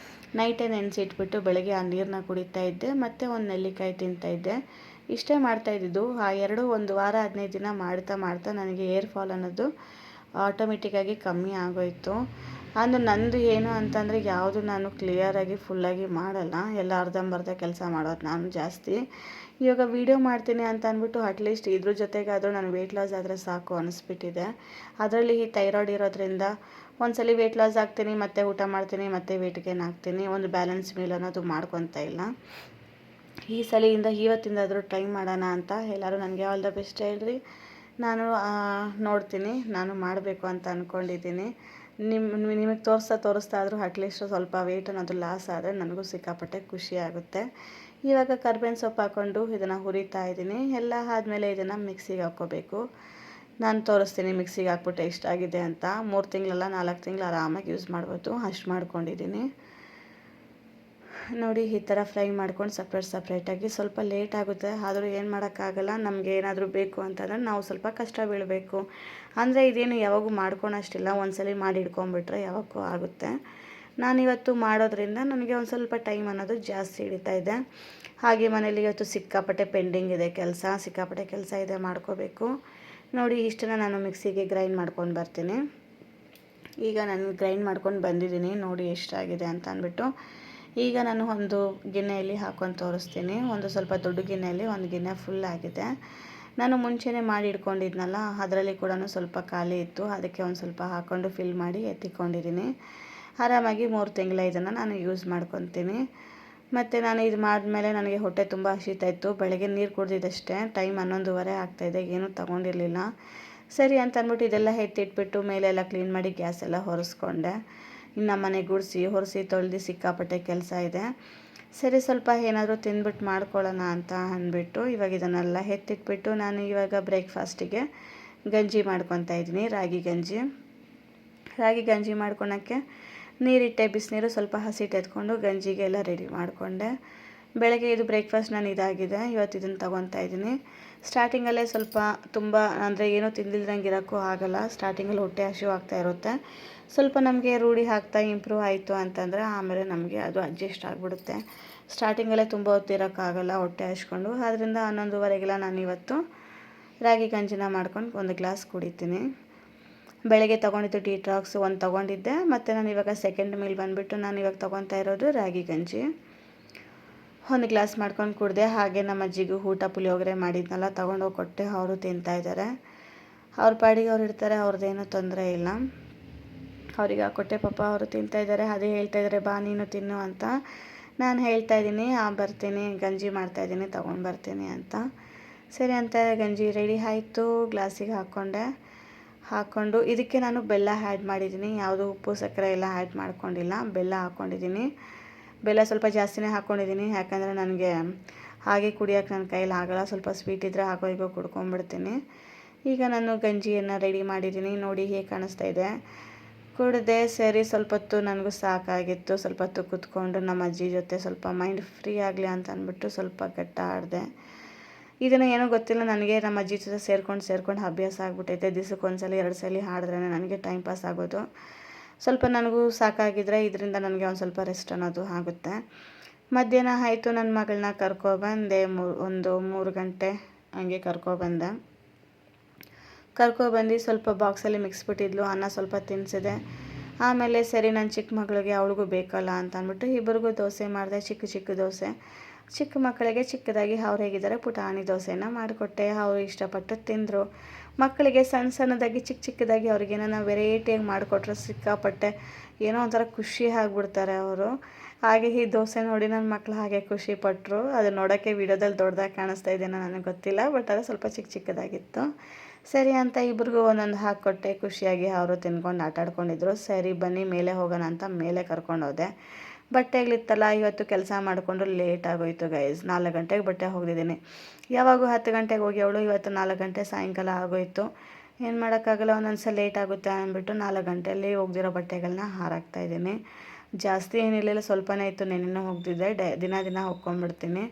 ನೈಟೇ ನೆನೆಸಿಟ್ಬಿಟ್ಟು ಬೆಳಗ್ಗೆ ಆ ನೀರನ್ನ ಕುಡಿತಾ ಇದ್ದೆ ಮತ್ತು ಒಂದು ನೆಲ್ಲಿಕಾಯಿ ತಿಂತಾಯಿದ್ದೆ. ಇಷ್ಟೇ ಮಾಡ್ತಾಯಿದ್ದು. ಆ ಎರಡು ಒಂದು ವಾರ 15 ದಿನ ಮಾಡ್ತಾ ನನಗೆ ಹೇರ್ ಫಾಲ್ ಅನ್ನೋದು ಆಟೋಮೆಟಿಕ್ಕಾಗಿ ಕಮ್ಮಿ ಆಗೋಯಿತು. ಅಂದು ನಂದು ಏನು ಅಂತಂದರೆ ಯಾವುದು ನಾನು ಕ್ಲಿಯರಾಗಿ ಫುಲ್ಲಾಗಿ ಮಾಡಲ್ಲ, ಎಲ್ಲ ಅರ್ಧಂಬರ್ಧ ಕೆಲಸ ಮಾಡೋದು ನಾನು ಜಾಸ್ತಿ. ಇವಾಗ ವೀಡಿಯೋ ಮಾಡ್ತೀನಿ ಅಂತ ಅಂದ್ಬಿಟ್ಟು ಅಟ್ಲೀಸ್ಟ್ ಇದ್ರ ಜೊತೆಗಾದರೂ ನಾನು ವೆಯ್ಟ್ ಲಾಸ್ ಆದರೆ ಸಾಕು ಅನಿಸ್ಬಿಟ್ಟಿದೆ. ಅದರಲ್ಲಿ ಈ ಥೈರಾಯ್ಡ್ ಇರೋದ್ರಿಂದ ಒಂದ್ಸಲ ವೆಯ್ಟ್ ಲಾಸ್ ಆಗ್ತೀನಿ, ಮತ್ತೆ ಊಟ ಮಾಡ್ತೀನಿ, ಮತ್ತೆ ವೆಯ್ಟ್ ಗೇನ್ ಆಗ್ತೀನಿ. ಒಂದು ಬ್ಯಾಲೆನ್ಸ್ ಮೀಲ್ ಅನ್ನೋದು ಮಾಡ್ಕೊತಾ ಇಲ್ಲ. ಈ ಸಲಿಯಿಂದ ಇವತ್ತಿಂದಾದರೂ ಟ್ರೈ ಮಾಡೋಣ ಅಂತ. ಎಲ್ಲರೂ ನನಗೆ ಆಲ್ ದ ಬೆಸ್ಟ್ ಹೇಳ್ರಿ. ನಾನು ನೋಡ್ತೀನಿ, ನಾನು ಮಾಡಬೇಕು ಅಂತ ಅಂದ್ಕೊಂಡಿದ್ದೀನಿ. ನಿಮಗೆ ತೋರಿಸ್ತಾ ಆದರೂ ಅಟ್ಲೀಸ್ಟ್ ಸ್ವಲ್ಪ ವೆಯ್ಟ್ ಅನ್ನೋದು ಲಾಸ್ ಆದರೆ ನನಗೂ ಸಿಕ್ಕಾಪಟ್ಟೆ ಖುಷಿ ಆಗುತ್ತೆ. ಇವಾಗ ಕರ್ಬೇವಿನ ಸೊಪ್ಪು ಹಾಕ್ಕೊಂಡು ಇದನ್ನು ಹುರಿತಾ ಇದ್ದೀನಿ. ಎಲ್ಲ ಆದಮೇಲೆ ಇದನ್ನು ಮಿಕ್ಸಿಗೆ ಹಾಕ್ಕೋಬೇಕು. ನಾನು ತೋರಿಸ್ತೀನಿ ಮಿಕ್ಸಿಗೆ ಹಾಕ್ಬಿಟ್ಟು ಎಷ್ಟಾಗಿದೆ ಅಂತ. 3 ತಿಂಗಳಲ್ಲ 4 ತಿಂಗಳು ಆರಾಮಾಗಿ ಯೂಸ್ ಮಾಡ್ಬೋದು, ಅಷ್ಟು ಮಾಡ್ಕೊಂಡಿದ್ದೀನಿ. ನೋಡಿ ಈ ಥರ ಫ್ರೈ ಮಾಡ್ಕೊಂಡು ಸಪ್ರೇಟಾಗಿ. ಸ್ವಲ್ಪ ಲೇಟ್ ಆಗುತ್ತೆ, ಆದರೂ ಏನು ಮಾಡೋಕ್ಕಾಗಲ್ಲ. ನಮಗೆ ಏನಾದರೂ ಬೇಕು ಅಂತಂದರೆ ನಾವು ಸ್ವಲ್ಪ ಕಷ್ಟ ಬೀಳಬೇಕು. ಅಂದರೆ ಇದೇನು ಯಾವಾಗೂ ಮಾಡ್ಕೊಳೋಷ್ಟಿಲ್ಲ, ಒಂದ್ಸಲ ಮಾಡಿ ಇಟ್ಕೊಂಡ್ಬಿಟ್ರೆ ಯಾವಾಗೂ ಆಗುತ್ತೆ. ನಾನಿವತ್ತು ಮಾಡೋದ್ರಿಂದ ನನಗೆ ಒಂದು ಸ್ವಲ್ಪ ಟೈಮ್ ಅನ್ನೋದು ಜಾಸ್ತಿ ಹಿಡಿತಾ ಇದೆ. ಹಾಗೆ ಮನೇಲಿ ಇವತ್ತು ಸಿಕ್ಕಾಪಟ್ಟೆ ಪೆಂಡಿಂಗ್ ಇದೆ ಸಿಕ್ಕಾಪಟ್ಟೆ ಕೆಲಸ ಇದೆ, ಮಾಡ್ಕೋಬೇಕು. ನೋಡಿ ಇಷ್ಟನ್ನು ನಾನು ಮಿಕ್ಸಿಗೆ ಗ್ರೈಂಡ್ ಮಾಡ್ಕೊಂಡು ಬರ್ತೀನಿ. ಈಗ ನಾನು ಗ್ರೈಂಡ್ ಮಾಡ್ಕೊಂಡು ಬಂದಿದ್ದೀನಿ. ನೋಡಿ ಎಷ್ಟಾಗಿದೆ ಅಂತ ಅಂದ್ಬಿಟ್ಟು ಈಗ ನಾನು ಒಂದು ಗಿನ್ನೆಯಲ್ಲಿ ಹಾಕ್ಕೊಂಡು ತೋರಿಸ್ತೀನಿ. ಒಂದು ಸ್ವಲ್ಪ ದೊಡ್ಡ ಗಿನ್ನೆಯಲ್ಲಿ ಒಂದು ಗಿನ್ನೆ ಫುಲ್ ಆಗಿದೆ. ನಾನು ಮುಂಚೆನೇ ಮಾಡಿ ಇಟ್ಕೊಂಡಿದ್ನಲ್ಲ, ಅದರಲ್ಲಿ ಕೂಡ ಸ್ವಲ್ಪ ಖಾಲಿ ಇತ್ತು. ಅದಕ್ಕೆ ಒಂದು ಸ್ವಲ್ಪ ಹಾಕ್ಕೊಂಡು ಫಿಲ್ ಮಾಡಿ ಎತ್ತಿಕೊಂಡಿದ್ದೀನಿ. ಆರಾಮಾಗಿ 3 ತಿಂಗಳ ಇದನ್ನು ನಾನು ಯೂಸ್ ಮಾಡ್ಕೊತೀನಿ. ಮತ್ತು ನಾನು ಇದು ಮಾಡಿದ್ಮೇಲೆ ನನಗೆ ಹೊಟ್ಟೆ ತುಂಬ ಹಸಿತಾಯಿತ್ತು. ಬೆಳಗ್ಗೆ ನೀರು ಕುಡಿದಿದ್ದಷ್ಟೇ, ಟೈಮ್ 11:30 ಆಗ್ತಾಯಿದೆ, ಏನೂ ತೊಗೊಂಡಿರಲಿಲ್ಲ. ಸರಿ ಅಂತ ಅಂದ್ಬಿಟ್ಟು ಇದೆಲ್ಲ ಎತ್ತಿಟ್ಬಿಟ್ಟು ಮೇಲೆಲ್ಲ ಕ್ಲೀನ್ ಮಾಡಿ ಗ್ಯಾಸ್ ಎಲ್ಲ ಹೊರಿಸ್ಕೊಂಡೆ. ಇನ್ನು ಮನೆ ಗುಡಿಸಿ ಹೊರಿಸಿ ತೊಳೆದು ಸಿಕ್ಕಾಪಟ್ಟೆ ಕೆಲಸ ಇದೆ. ಸರಿ ಸ್ವಲ್ಪ ಏನಾದರೂ ತಿಂದ್ಬಿಟ್ಟು ಮಾಡ್ಕೊಳ್ಳೋಣ ಅಂತ ಅಂದ್ಬಿಟ್ಟು ಇವಾಗ ಇದನ್ನೆಲ್ಲ ಎತ್ತಿಟ್ಬಿಟ್ಟು ನಾನು ಇವಾಗ ಬ್ರೇಕ್ಫಾಸ್ಟಿಗೆ ಗಂಜಿ ಮಾಡ್ಕೊತಾ ಇದ್ದೀನಿ. ರಾಗಿ ಗಂಜಿ ಮಾಡ್ಕೊಳಕ್ಕೆ ನೀರಿಟ್ಟೆ, ಬಿಸಿನೀರು ಸ್ವಲ್ಪ ಹಸಿಟ್ಟು ಎತ್ಕೊಂಡು ಗಂಜಿಗೆ ಎಲ್ಲ ರೆಡಿ ಮಾಡಿಕೊಂಡೆ. ಬೆಳಗ್ಗೆ ಇದು ಬ್ರೇಕ್ಫಾಸ್ಟ್ ನಾನು ಇದಾಗಿದೆ. ಇವತ್ತು ಇದನ್ನು ತೊಗೊತಾ ಇದ್ದೀನಿ. ಸ್ಟಾರ್ಟಿಂಗಲ್ಲೇ ಸ್ವಲ್ಪ ತುಂಬ ಅಂದರೆ ಏನೂ ತಿಂದಿಲ್ದಂಗೆ ಇರೋಕ್ಕೂ ಆಗಲ್ಲ. ಸ್ಟಾರ್ಟಿಂಗಲ್ಲಿ ಹೊಟ್ಟೆ ಹಸಿವು ಆಗ್ತಾ ಇರುತ್ತೆ. ಸ್ವಲ್ಪ ನಮಗೆ ರೂಢಿ ಆಗ್ತಾ ಇಂಪ್ರೂವ್ ಆಯಿತು ಅಂತಂದರೆ ಆಮೇಲೆ ನಮಗೆ ಅದು ಅಡ್ಜಸ್ಟ್ ಆಗಿಬಿಡುತ್ತೆ. ಸ್ಟಾರ್ಟಿಂಗಲ್ಲೇ ತುಂಬ ಹೊತ್ತಿರೋಕ್ಕಾಗಲ್ಲ ಹೊಟ್ಟೆ ಹಚ್ಕೊಂಡು. ಆದ್ದರಿಂದ 11:30 ನಾನು ಇವತ್ತು ರಾಗಿ ಗಂಜಿನ ಮಾಡ್ಕೊಂಡು ಒಂದು ಗ್ಲಾಸ್ ಕುಡಿತೀನಿ. ಬೆಳಗ್ಗೆ ತೊಗೊಂಡಿದ್ದು ಡಿಟಾಕ್ಸ್ ಒಂದು ತೊಗೊಂಡಿದ್ದೆ. ಮತ್ತು ನಾನು ಇವಾಗ ಸೆಕೆಂಡ್ ಮೀಲ್ ಬಂದುಬಿಟ್ಟು ನಾನು ಇವಾಗ ತೊಗೊತಾ ಇರೋದು ರಾಗಿ ಗಂಜಿ. ಒಂದು ಗ್ಲಾಸ್ ಮಾಡ್ಕೊಂಡು ಕುಡಿದೆ. ಹಾಗೆ ನಮ್ಮ ಅಜ್ಜಿಗೂ ಊಟ ಪುಳಿಯೋಗರೆ ಮಾಡಿದ್ನಲ್ಲ ತೊಗೊಂಡೋಗಿ ಕೊಟ್ಟೆ. ಅವರು ತಿಂತಾಯಿದ್ದಾರೆ. ಅವ್ರ ಪಾಡಿಗೆ ಅವ್ರು ಇರ್ತಾರೆ, ಅವ್ರದ್ದೇನೂ ತೊಂದರೆ ಇಲ್ಲ. ಅವ್ರಿಗೆ ಹಾಕ್ಕೊಟ್ಟೆ, ಪಾಪ ಅವರು ತಿಂತಾಯಿದ್ದಾರೆ. ಅದೇ ಹೇಳ್ತಾಯಿದ್ದಾರೆ ಬಾ ನೀನು ತಿನ್ನು ಅಂತ. ನಾನು ಹೇಳ್ತಾಯಿದ್ದೀನಿ ಬರ್ತೀನಿ, ಗಂಜಿ ಮಾಡ್ತಾಯಿದ್ದೀನಿ, ತೊಗೊಂಡು ಬರ್ತೀನಿ ಅಂತ. ಸರಿ ಅಂತ ಗಂಜಿ ರೆಡಿ ಆಯಿತು. ಗ್ಲಾಸಿಗೆ ಹಾಕ್ಕೊಂಡು ಇದಕ್ಕೆ ನಾನು ಬೆಲ್ಲ ಆ್ಯಡ್ ಮಾಡಿದ್ದೀನಿ. ಯಾವುದು ಉಪ್ಪು ಸಕ್ಕರೆ ಎಲ್ಲ ಆ್ಯಡ್ ಮಾಡ್ಕೊಂಡಿಲ್ಲ, ಬೆಲ್ಲ ಹಾಕ್ಕೊಂಡಿದ್ದೀನಿ. ಬೆಲ್ಲ ಸ್ವಲ್ಪ ಜಾಸ್ತಿನೇ ಹಾಕ್ಕೊಂಡಿದ್ದೀನಿ. ಯಾಕಂದರೆ ನನಗೆ ಹಾಗೆ ಕುಡಿಯೋಕ್ಕೆ ನನ್ನ ಕೈಯಲ್ಲಿ ಆಗೋಲ್ಲ. ಸ್ವಲ್ಪ ಸ್ವೀಟ್ ಇದ್ದರೆ ಹಾಕೋ ಕುಡ್ಕೊಂಡ್ಬಿಡ್ತೀನಿ. ಈಗ ನಾನು ಗಂಜಿಯನ್ನು ರೆಡಿ ಮಾಡಿದ್ದೀನಿ. ನೋಡಿ ಹೇಗೆ ಕಾಣಿಸ್ತಾ ಇದೆ. ಕುಡಿದೆ. ಸರಿ ಸ್ವಲ್ಪ ಹೊತ್ತು ನನಗೂ ಸಾಕಾಗಿತ್ತು. ಸ್ವಲ್ಪ ಹೊತ್ತು ಕೂತ್ಕೊಂಡು ನಮ್ಮ ಅಜ್ಜಿ ಜೊತೆ ಸ್ವಲ್ಪ ಮೈಂಡ್ ಫ್ರೀ ಆಗಲಿ ಅಂತ ಅಂದ್ಬಿಟ್ಟು ಸ್ವಲ್ಪ ಗಟ್ಟ ಆಡಿದೆ. ಇದನ್ನು ಏನೋ ಗೊತ್ತಿಲ್ಲ, ನನಗೆ ನಮ್ಮ ಅಜ್ಜಿ ಜೊತೆ ಸೇರ್ಕೊಂಡು ಅಭ್ಯಾಸ ಆಗಿಬಿಟ್ಟೈತೆ. ದಿವಸಕ್ಕೆ 1 ಸಲ 2 ಸಲ ಹಾಡಿದ್ರೇ ನನಗೆ ಟೈಮ್ ಪಾಸ್ ಆಗೋದು. ಸ್ವಲ್ಪ ನನಗೂ ಸಾಕಾಗಿದ್ದರೆ ಇದರಿಂದ ನನಗೆ ಒಂದು ಸ್ವಲ್ಪ ರೆಸ್ಟ್ ಅನ್ನೋದು ಆಗುತ್ತೆ. ಮಧ್ಯಾಹ್ನ ಆಯಿತು. ನನ್ನ ಮಗಳನ್ನ ಕರ್ಕೊಬಂದೆ. ಒಂದು 3 ಗಂಟೆ ಹಂಗೆ ಕರ್ಕೊಬಂದು ಸ್ವಲ್ಪ ಬಾಕ್ಸಲ್ಲಿ ಮಿಕ್ಸ್ಬಿಟ್ಟಿದ್ಲು. ಅನ್ನ ಸ್ವಲ್ಪ ತಿನ್ನಿಸಿದೆ. ಆಮೇಲೆ ಸರಿ ನನ್ನ ಚಿಕ್ಕ ಮಗಳಿಗೆ ಅವಳಿಗೂ ಬೇಕಲ್ಲ ಅಂತ ಅಂದ್ಬಿಟ್ಟು ಇಬ್ಬರಿಗೂ ದೋಸೆ ಮಾಡಿದೆ. ಚಿಕ್ಕ ದೋಸೆ. ಚಿಕ್ಕ ಮಕ್ಕಳಿಗೆ ಚಿಕ್ಕದಾಗಿ ಅವ್ರು ಹೇಗಿದ್ದಾರೆ ಪುಟಾಣಿ ದೋಸೆನ ಮಾಡಿಕೊಟ್ಟೆ. ಅವರು ಇಷ್ಟಪಟ್ಟು ತಿಂದರು. ಮಕ್ಕಳಿಗೆ ಸಣ್ಣದಾಗಿ ಚಿಕ್ಕದಾಗಿ ಅವ್ರಿಗೇನೋ ವೆರೈಟಿಯಾಗಿ ಮಾಡಿಕೊಟ್ರೆ ಸಿಕ್ಕಾಪಟ್ಟೆ ಏನೋ ಒಂಥರ ಖುಷಿ ಆಗಿಬಿಡ್ತಾರೆ ಅವರು. ಹಾಗೆ ಈ ದೋಸೆ ನೋಡಿ ನನ್ನ ಮಕ್ಕಳು ಹಾಗೆ ಖುಷಿಪಟ್ಟರು. ಅದು ನೋಡೋಕ್ಕೆ ವೀಡಿಯೋದಲ್ಲಿ ದೊಡ್ಡದಾಗಿ ಕಾಣಿಸ್ತಾ ಇದೆಯೋ ನನಗೆ ಗೊತ್ತಿಲ್ಲ, ಬಟ್ ಅದು ಸ್ವಲ್ಪ ಚಿಕ್ಕದಾಗಿತ್ತು. ಸರಿ ಅಂತ ಇಬ್ರಿಗೂ ಒಂದೊಂದು ಹಾಕ್ಕೊಟ್ಟೆ. ಖುಷಿಯಾಗಿ ಅವರು ತಿನ್ಕೊಂಡು ಆಟಾಡ್ಕೊಂಡಿದ್ರು. ಸರಿ ಬನ್ನಿ ಮೇಲೆ ಹೋಗೋಣ ಅಂತ ಮೇಲೆ ಕರ್ಕೊಂಡೋದೆ. ಬಟ್ಟೆಗಳಿತ್ತಲ್ಲ, ಇವತ್ತು ಕೆಲಸ ಮಾಡಿಕೊಂಡು ಲೇಟ್ ಆಗೋಯ್ತು ಗೈಸ್. 4 ಗಂಟೆಗೆ ಬಟ್ಟೆ ಹೋಗಿದ್ದೀನಿ. ಯಾವಾಗೂ 10 ಗಂಟೆಗೆ ಹೋಗಿ ಅವಳು, ಇವತ್ತು 4 ಗಂಟೆ ಸಾಯಂಕಾಲ ಆಗೋಯಿತು. ಏನು ಮಾಡೋಕ್ಕಾಗಲ್ಲ, ಒಂದೊಂದು ಸಲ ಲೇಟ್ ಆಗುತ್ತೆ ಅಂದ್ಬಿಟ್ಟು 4 ಗಂಟೆಯಲ್ಲಿ ಒಗ್ದಿರೋ ಬಟ್ಟೆಗಳನ್ನ ಹಾರಾಕ್ತಾಯಿದ್ದೀನಿ. ಜಾಸ್ತಿ ಏನಿರಲಿಲ್ಲ, ಸ್ವಲ್ಪನೇ ಇತ್ತು, ನೆನ್ನೆನೂ ಹೋಗ್ದಿದ್ದೆ. ದಿನ ದಿನ ಹೋಗ್ಕೊಂಡ್ಬಿಡ್ತೀನಿ.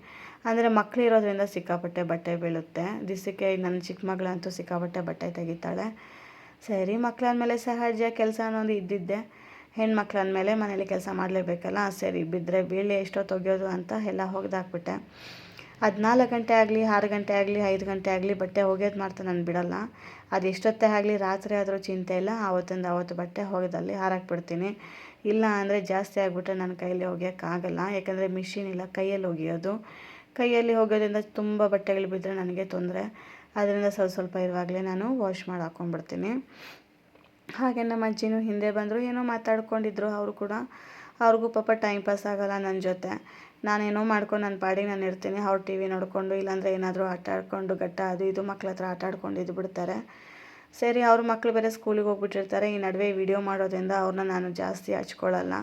ಅಂದರೆ ಮಕ್ಕಳು ಇರೋದ್ರಿಂದ ಸಿಕ್ಕಾಪಟ್ಟೆ ಬಟ್ಟೆ ಬೀಳುತ್ತೆ. ದಿವಸಕ್ಕೆ ನನ್ನ ಚಿಕ್ಕ ಮಗಳಂತೂ ಸಿಕ್ಕಾಪಟ್ಟೆ ಬಟ್ಟೆ ತೆಗಿತಾಳೆ. ಸರಿ, ಮಕ್ಕಳಂದಮೇಲೆ ಸಹಜ ಕೆಲಸ ಅನ್ನೋದು ಇದ್ದಿದ್ದೆ. ಹೆಣ್ಮಕ್ಳು ಅಂದಮೇಲೆ ಮನೇಲಿ ಕೆಲಸ ಮಾಡಲೇಬೇಕಲ್ಲ. ಸರಿ, ಬಿದ್ದರೆ ಬೀಳಿ ಎಷ್ಟೊತ್ತು ಒಗೆಯೋದು ಅಂತ ಎಲ್ಲ ಒಗೆದಾಕ್ಬಿಟ್ಟೆ. ಅದು 4 ಗಂಟೆ ಆಗಲಿ, 6 ಗಂಟೆ ಆಗಲಿ, 5 ಗಂಟೆ ಆಗಲಿ ಬಟ್ಟೆ ಒಗೆಯೋದು ಮಾಡ್ತಾ ನಾನು ಬಿಡೋಲ್ಲ. ಅದು ಎಷ್ಟೊತ್ತೇ ಆಗಲಿ, ರಾತ್ರಿ ಆದರೂ ಚಿಂತೆ ಇಲ್ಲ, ಆವತ್ತಿಂದ ಆವತ್ತು ಬಟ್ಟೆ ಒಗೆದಲ್ಲಿ ಹಾರಾಕ್ಬಿಡ್ತೀನಿ. ಇಲ್ಲ ಅಂದರೆ ಜಾಸ್ತಿ ಆಗಿಬಿಟ್ರೆ ನನ್ನ ಕೈಯಲ್ಲಿ ಒಗೆಯೋಕ್ಕಾಗಲ್ಲ. ಯಾಕಂದರೆ ಮಿಷಿನ್ ಇಲ್ಲ, ಕೈಯಲ್ಲಿ ಒಗೆಯೋದು. ಕೈಯಲ್ಲಿ ಒಗೆಯೋದ್ರಿಂದ ತುಂಬ ಬಟ್ಟೆಗಳು ಬಿದ್ದರೆ ನನಗೆ ತೊಂದರೆ. ಅದರಿಂದ ಸ್ವಲ್ಪ ಇರುವಾಗಲೇ ನಾನು ವಾಶ್ ಮಾಡಿ ಹಾಕ್ಕೊಂಡ್ಬಿಡ್ತೀನಿ. ಹಾಗೆ ನಮ್ಮ ಅಜ್ಜಿನೂ ಹಿಂದೆ ಬಂದರು, ಏನೋ ಮಾತಾಡ್ಕೊಂಡಿದ್ರು ಅವರು ಕೂಡ. ಅವ್ರಿಗೂ ಪಾಪ ಟೈಮ್ ಪಾಸ್ ಆಗೋಲ್ಲ ನನ್ನ ಜೊತೆ. ನಾನೇನೋ ಮಾಡ್ಕೊಂಡು ನನ್ನ ಪಾಡಿಗೆ ನಾನು ಇರ್ತೀನಿ. ಅವ್ರು ಟಿ ವಿ ನೋಡಿಕೊಂಡು, ಇಲ್ಲಾಂದರೆ ಏನಾದರೂ ಆಟ ಆಡ್ಕೊಂಡು, ಗಟ್ಟ ಅದು ಇದು ಮಕ್ಳ ಹತ್ರ ಆಟ ಆಡ್ಕೊಂಡು ಇದ್ಬಿಡ್ತಾರೆ. ಸರಿ, ಅವ್ರ ಮಕ್ಕಳು ಬೇರೆ ಸ್ಕೂಲಿಗೆ ಹೋಗ್ಬಿಟ್ಟಿರ್ತಾರೆ. ಈ ನಡುವೆ ವಿಡಿಯೋ ಮಾಡೋದ್ರಿಂದ ಅವ್ರನ್ನ ನಾನು ಜಾಸ್ತಿ ಹಚ್ಕೊಳ್ಳಲ್ಲ.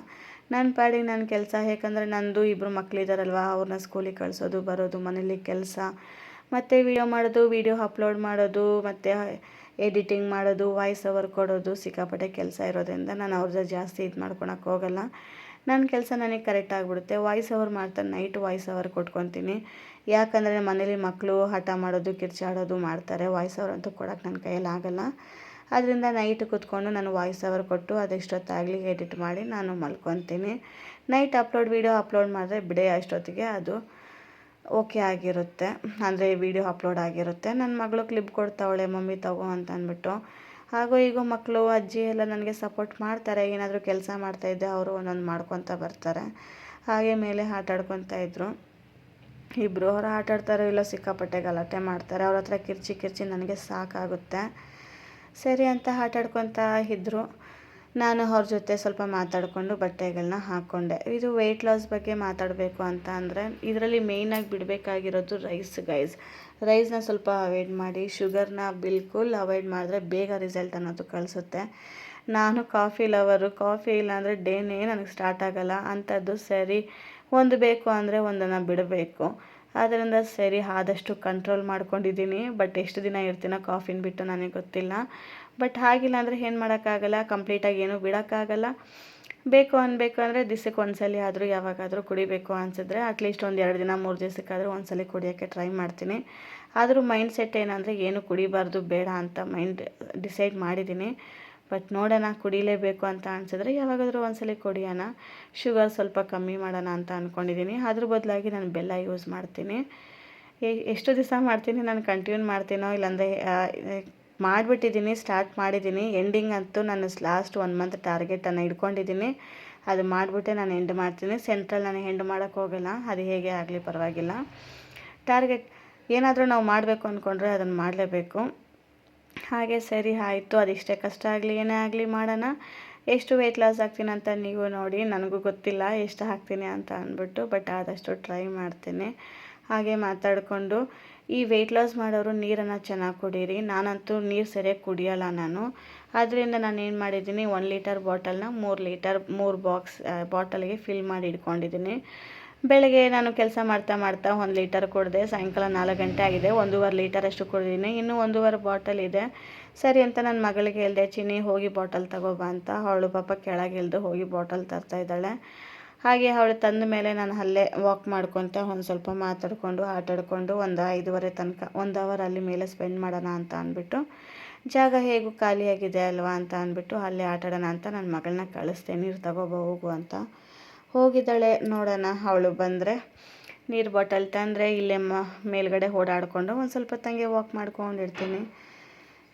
ನನ್ನ ಪಾಡಿಗೆ ನನ್ನ ಕೆಲಸ, ಯಾಕಂದರೆ ನಂದು 2 ಮಕ್ಕಳಿದ್ದಾರಲ್ವ, ಅವ್ರನ್ನ ಸ್ಕೂಲಿಗೆ ಕಳಿಸೋದು, ಬರೋದು, ಮನೇಲಿ ಕೆಲಸ, ಮತ್ತು ವಿಡಿಯೋ ಮಾಡೋದು, ವಿಡಿಯೋ ಅಪ್ಲೋಡ್ ಮಾಡೋದು, ಮತ್ತು ಎಡಿಟಿಂಗ್ ಮಾಡೋದು, ವಾಯ್ಸ್ ಓವರ್ ಕೊಡೋದು, ಸಿಕ್ಕಾಪಟ್ಟೆ ಕೆಲಸ ಇರೋದ್ರಿಂದ ನಾನು ಅವ್ರ ಜೊತೆ ಜಾಸ್ತಿ ಇದು ಮಾಡ್ಕೊಳಕ್ಕೆ ಹೋಗಲ್ಲ. ನನ್ನ ಕೆಲಸ ನನಗೆ ಕರೆಕ್ಟ್ ಆಗಿಬಿಡುತ್ತೆ. ವಾಯ್ಸ್ ಓವರ್ ಮಾಡ್ತಾರೆ, ನೈಟ್ ವಾಯ್ಸ್ ಓವರ್ ಕೊಟ್ಕೊತೀನಿ. ಯಾಕಂದರೆ ಮನೇಲಿ ಮಕ್ಕಳು ಹಠ ಮಾಡೋದು, ಕಿರ್ಚಾಡೋದು ಮಾಡ್ತಾರೆ. ವಾಯ್ಸ್ ಓವರ್ ಅಂತೂ ಕೊಡೋಕ್ಕೆ ನನ್ನ ಕೈಯಲ್ಲಿ ಆಗೋಲ್ಲ. ಅದರಿಂದ ನೈಟ್ ಕೂತ್ಕೊಂಡು ನಾನು ವಾಯ್ಸ್ ಓವರ್ ಕೊಟ್ಟು ಅದೆಷ್ಟೊತ್ತಾಗಲಿ ಎಡಿಟ್ ಮಾಡಿ ನಾನು ಮಲ್ಕೊತೀನಿ. ನೈಟ್ ವಿಡಿಯೋ ಅಪ್ಲೋಡ್ ಮಾಡಿದ್ರೆ ಬಿಡೇ ಅಷ್ಟೊತ್ತಿಗೆ ಅದು ಓಕೆ ಆಗಿರುತ್ತೆ, ಅಂದರೆ ವಿಡಿಯೋ ಅಪ್ಲೋಡ್ ಆಗಿರುತ್ತೆ. ನನ್ನ ಮಗಳು ಕ್ಲಿಪ್ ಕೊಡ್ತಾವಳೆ, ಮಮ್ಮಿ ತಗೋ ಅಂತ ಅಂದ್ಬಿಟ್ಟು. ಹಾಗೂ ಈಗ ಮಕ್ಕಳು, ಅಜ್ಜಿ ಎಲ್ಲ ನನಗೆ ಸಪೋರ್ಟ್ ಮಾಡ್ತಾರೆ. ಏನಾದರೂ ಕೆಲಸ ಮಾಡ್ತಾಯಿದ್ದೆ ಅವರು ಒಂದೊಂದು ಮಾಡ್ಕೊತ ಬರ್ತಾರೆ. ಹಾಗೆ ಮೇಲೆ ಆಟ ಆಡ್ಕೊತಾ ಇದ್ದರು ಇಬ್ಬರು. ಅವರು ಆಟ ಆಡ್ತಾರೋ ಇಲ್ಲ, ಸಿಕ್ಕಾಪಟ್ಟೆ ಗಲಾಟೆ ಮಾಡ್ತಾರೆ. ಅವ್ರ ಹತ್ರ ಕಿರ್ಚಿ ನನಗೆ ಸಾಕಾಗುತ್ತೆ. ಸರಿ ಅಂತ ಆಟ ಆಡ್ಕೊತಾ ಇದ್ದರು. ನಾನು ಅವ್ರ ಜೊತೆ ಸ್ವಲ್ಪ ಮಾತಾಡಿಕೊಂಡು ಬಟ್ಟೆಗಳನ್ನ ಹಾಕ್ಕೊಂಡೆ. ಇದು ವೆಯ್ಟ್ ಲಾಸ್ ಬಗ್ಗೆ ಮಾತಾಡಬೇಕು ಅಂತ ಅಂದರೆ, ಇದರಲ್ಲಿ ಮೇಯ್ನಾಗಿ ಬಿಡಬೇಕಾಗಿರೋದು ರೈಸ್ ಗೈಸ್. ರೈಸ್ನ ಸ್ವಲ್ಪ ಅವಾಯ್ಡ್ ಮಾಡಿ, ಶುಗರ್ನ ಬಿಲ್ಕುಲ್ ಅವಾಯ್ಡ್ ಮಾಡಿದ್ರೆ ಬೇಗ ರಿಸಲ್ಟ್ ಅನ್ನೋದು ಕಳಿಸುತ್ತೆ. ನಾನು ಕಾಫಿ ಲವರು, ಕಾಫಿ ಇಲ್ಲಾಂದರೆ ಡೇನೇ ನನಗೆ ಸ್ಟಾರ್ಟ್ ಆಗೋಲ್ಲ ಅಂಥದ್ದು. ಸರಿ, ಒಂದು ಬೇಕು ಅಂದರೆ ಒಂದನ್ನು ಬಿಡಬೇಕು. ಆದ್ದರಿಂದ ಸರಿ, ಆದಷ್ಟು ಕಂಟ್ರೋಲ್ ಮಾಡ್ಕೊಂಡಿದ್ದೀನಿ. ಬಟ್ ಎಷ್ಟು ದಿನ ಇರ್ತೀನೋ ಕಾಫಿನ ಬಿಟ್ಟು ನನಗೆ ಗೊತ್ತಿಲ್ಲ. ಬಟ್ ಹಾಗಿಲ್ಲ ಅಂದರೆ ಏನು ಮಾಡೋಕ್ಕಾಗಲ್ಲ, ಕಂಪ್ಲೀಟಾಗಿ ಏನೂ ಬಿಡೋಕ್ಕಾಗಲ್ಲ. ಬೇಕು ಅನ್ಬೇಕು ಅಂದರೆ ದಿವಸಕ್ಕೆ ಒಂದ್ಸಲ ಆದರೂ ಯಾವಾಗಾದರೂ ಕುಡಿಬೇಕು ಅನಿಸಿದ್ರೆ ಅಟ್ಲೀಸ್ಟ್ ಒಂದು 2 ದಿನ 3 ದಿವಸಕ್ಕಾದರೂ ಒಂದ್ಸಲ ಕುಡಿಯೋಕ್ಕೆ ಟ್ರೈ ಮಾಡ್ತೀನಿ. ಆದರೂ ಮೈಂಡ್ ಸೆಟ್ ಏನಂದರೆ ಏನು ಕುಡಿಬಾರ್ದು, ಬೇಡ ಅಂತ ಮೈಂಡ್ ಡಿಸೈಡ್ ಮಾಡಿದ್ದೀನಿ. ಬಟ್ ನೋಡೋಣ, ಕುಡಿಲೇಬೇಕು ಅಂತ ಅನಿಸಿದ್ರೆ ಯಾವಾಗಾದರೂ ಒಂದ್ಸಲ ಕುಡಿಯೋಣ. ಶುಗರ್ ಸ್ವಲ್ಪ ಕಮ್ಮಿ ಮಾಡೋಣ ಅಂತ ಅಂದ್ಕೊಂಡಿದ್ದೀನಿ. ಅದ್ರ ಬದಲಾಗಿ ನಾನು ಬೆಲ್ಲ ಯೂಸ್ ಮಾಡ್ತೀನಿ. ಎಷ್ಟು ದಿವಸ ಮಾಡ್ತೀನಿ, ನಾನು ಕಂಟಿನ್ಯೂ ಮಾಡ್ತೀನೋ ಇಲ್ಲಾಂದರೆ ಮಾಡಿಬಿಟ್ಟಿದ್ದೀನಿ, ಸ್ಟಾರ್ಟ್ ಮಾಡಿದ್ದೀನಿ. ಎಂಡಿಂಗ್ ಅಂತೂ ನಾನು ಲಾಸ್ಟ್ 1 ಮಂತ್ ಟಾರ್ಗೆಟನ್ನು ಇಟ್ಕೊಂಡಿದ್ದೀನಿ. ಅದು ಮಾಡಿಬಿಟ್ಟೆ ನಾನು ಎಂಡ್ ಮಾಡ್ತೀನಿ. ಸೆಂಟ್ರಲ್ ನಾನು ಎಂಡ್ ಮಾಡೋಕ್ಕೆ ಹೋಗಲ್ಲ, ಅದು ಹೇಗೆ ಆಗಲಿ ಪರವಾಗಿಲ್ಲ. ಟಾರ್ಗೆಟ್ ಏನಾದರೂ ನಾವು ಮಾಡಬೇಕು ಅಂದ್ಕೊಂಡ್ರೆ ಅದನ್ನು ಮಾಡಲೇಬೇಕು. ಹಾಗೆ ಸರಿ ಆಯಿತು, ಅದೆಷ್ಟೇ ಕಷ್ಟ ಆಗಲಿ ಏನೇ ಆಗಲಿ ಮಾಡೋಣ. ಎಷ್ಟು ವೆಯ್ಟ್ ಲಾಸ್ ಆಗ್ತೀನಿ ಅಂತ ನೀವು ನೋಡಿ. ನನಗೂ ಗೊತ್ತಿಲ್ಲ ಎಷ್ಟು ಹಾಕ್ತೀನಿ ಅಂತ ಅಂದ್ಬಿಟ್ಟು, ಬಟ್ ಆದಷ್ಟು ಟ್ರೈ ಮಾಡ್ತೀನಿ. ಹಾಗೆ ಮಾತಾಡಿಕೊಂಡು, ಈ ವೆಯ್ಟ್ ಲಾಸ್ ಮಾಡೋರು ನೀರನ್ನು ಚೆನ್ನಾಗಿ ಕುಡೀರಿ. ನಾನಂತೂ ನೀರು ಸರಿಯಾಗಿ ಕುಡಿಯೋಲ್ಲ ನಾನು. ಆದ್ದರಿಂದ ನಾನು ಏನು ಮಾಡಿದ್ದೀನಿ, 1 ಲೀಟರ್ ಬಾಟಲ್ನ 3 ಬಾಟಲ್ಗೆ ಫಿಲ್ ಮಾಡಿ ಇಟ್ಕೊಂಡಿದ್ದೀನಿ. ಬೆಳಗ್ಗೆ ನಾನು ಕೆಲಸ ಮಾಡ್ತಾ 1 ಲೀಟರ್ ಕುಡಿದೆ. ಸಾಯಂಕಾಲ 4 ಗಂಟೆ ಆಗಿದೆ, 1.5 ಲೀಟರಷ್ಟು ಕುಡಿದೀನಿ. ಇನ್ನೂ 1.5 ಬಾಟಲ್ ಇದೆ. ಸರಿ ಅಂತ ನನ್ನ ಮಗಳಿಗೆ ಹೇಳಿದೆ, ಚಿನ್ನಿ ಹೋಗಿ ಬಾಟಲ್ ತಗೋಬಾ ಅಂತ. ಅವಳು ಪಾಪ ಕೆಳಗೆ ಇಳಿದು ಹೋಗಿ ಬಾಟಲ್ ತರ್ತಾ ಇದ್ದಾಳೆ. ಹಾಗೆ ಅವಳು ತಂದ ಮೇಲೆ ನಾನು ಅಲ್ಲೇ ವಾಕ್ ಮಾಡ್ಕೊತ ಒಂದು ಸ್ವಲ್ಪ ಮಾತಾಡಿಕೊಂಡು ಆಟಾಡಿಕೊಂಡು ಒಂದು 5:30 ತನಕ 1 ಅವರ್ ಅಲ್ಲಿ ಮೇಲೆ ಸ್ಪೆಂಡ್ ಮಾಡೋಣ ಅಂತ ಅಂದ್ಬಿಟ್ಟು, ಜಾಗ ಹೇಗೂ ಖಾಲಿಯಾಗಿದೆ ಅಲ್ವಾ ಅಂತ ಅಂದ್ಬಿಟ್ಟು ಅಲ್ಲೇ ಆಟಾಡೋಣ ಅಂತ ನನ್ನ ಮಗಳನ್ನ ಕಳಿಸ್ದೆ. ನೀರು ತಗೋಬಾ ಹೋಗು ಅಂತ. ಹೋಗಿದ್ದಾಳೆ, ನೋಡೋಣ ಅವಳು ಬಂದರೆ ನೀರು ಬಾಟಲ್ ತಂದರೆ ಇಲ್ಲೇ ಮೇಲ್ಗಡೆ ಓಡಾಡಿಕೊಂಡು ಒಂದು ಸ್ವಲ್ಪ ತಂಗೆ ವಾಕ್ ಮಾಡ್ಕೊಂಡಿರ್ತೀನಿ.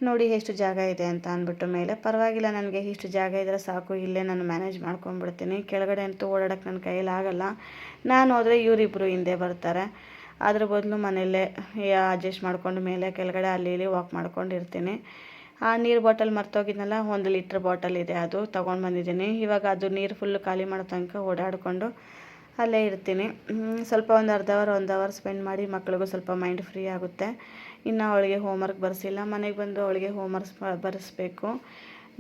ನೋಡಿ ಎಷ್ಟು ಜಾಗ ಇದೆ ಅಂತ ಅಂದ್ಬಿಟ್ಟು ಮೇಲೆ. ಪರವಾಗಿಲ್ಲ, ನನಗೆ ಇಷ್ಟು ಜಾಗ ಇದ್ದರೆ ಸಾಕು, ಇಲ್ಲೇ ನಾನು ಮ್ಯಾನೇಜ್ ಮಾಡ್ಕೊಂಡ್ಬಿಡ್ತೀನಿ. ಕೆಳಗಡೆ ಅಂತೂ ಓಡಾಡೋಕ್ಕೆ ನನ್ನ ಕೈಯಲ್ಲಿ ಆಗೋಲ್ಲ. ನಾನು ಹೋದರೆ ಇವರಿಬ್ಬರು ಹಿಂದೆ ಬರ್ತಾರೆ. ಅದ್ರ ಬದಲು ಮನೆಯಲ್ಲೇ ಅಡ್ಜಸ್ಟ್ ಮಾಡ್ಕೊಂಡು ಮೇಲೆ ಕೆಳಗಡೆ ಅಲ್ಲಿ ಇಲ್ಲಿ ವಾಕ್ ಮಾಡ್ಕೊಂಡಿರ್ತೀನಿ. ಆ ನೀರು ಬಾಟಲ್ ಮರ್ತೋಗಿದ್ನಲ್ಲ, 1 ಲೀಟ್ರ್ ಬಾಟಲ್ ಇದೆ, ಅದು ತೊಗೊಂಡು ಬಂದಿದ್ದೀನಿ. ಇವಾಗ ಅದು ನೀರು ಫುಲ್ಲು ಖಾಲಿ ಮಾಡೋ ತನಕ ಓಡಾಡಿಕೊಂಡು ಅಲ್ಲೇ ಇರ್ತೀನಿ. ಸ್ವಲ್ಪ ಒಂದು ಅರ್ಧ ಅವರ್ ಸ್ಪೆಂಡ್ ಮಾಡಿ ಮಕ್ಕಳಿಗೂ ಸ್ವಲ್ಪ ಮೈಂಡ್ ಫ್ರೀ ಆಗುತ್ತೆ. ಇನ್ನು ಅವಳಿಗೆ ಹೋಮ್ವರ್ಕ್ ಬರೆಸಿಲ್ಲ, ಮನೆಗೆ ಬಂದು ಅವಳಿಗೆ ಹೋಮ್ವರ್ಕ್ಸ್ ಬರೆಸ್ಬೇಕು.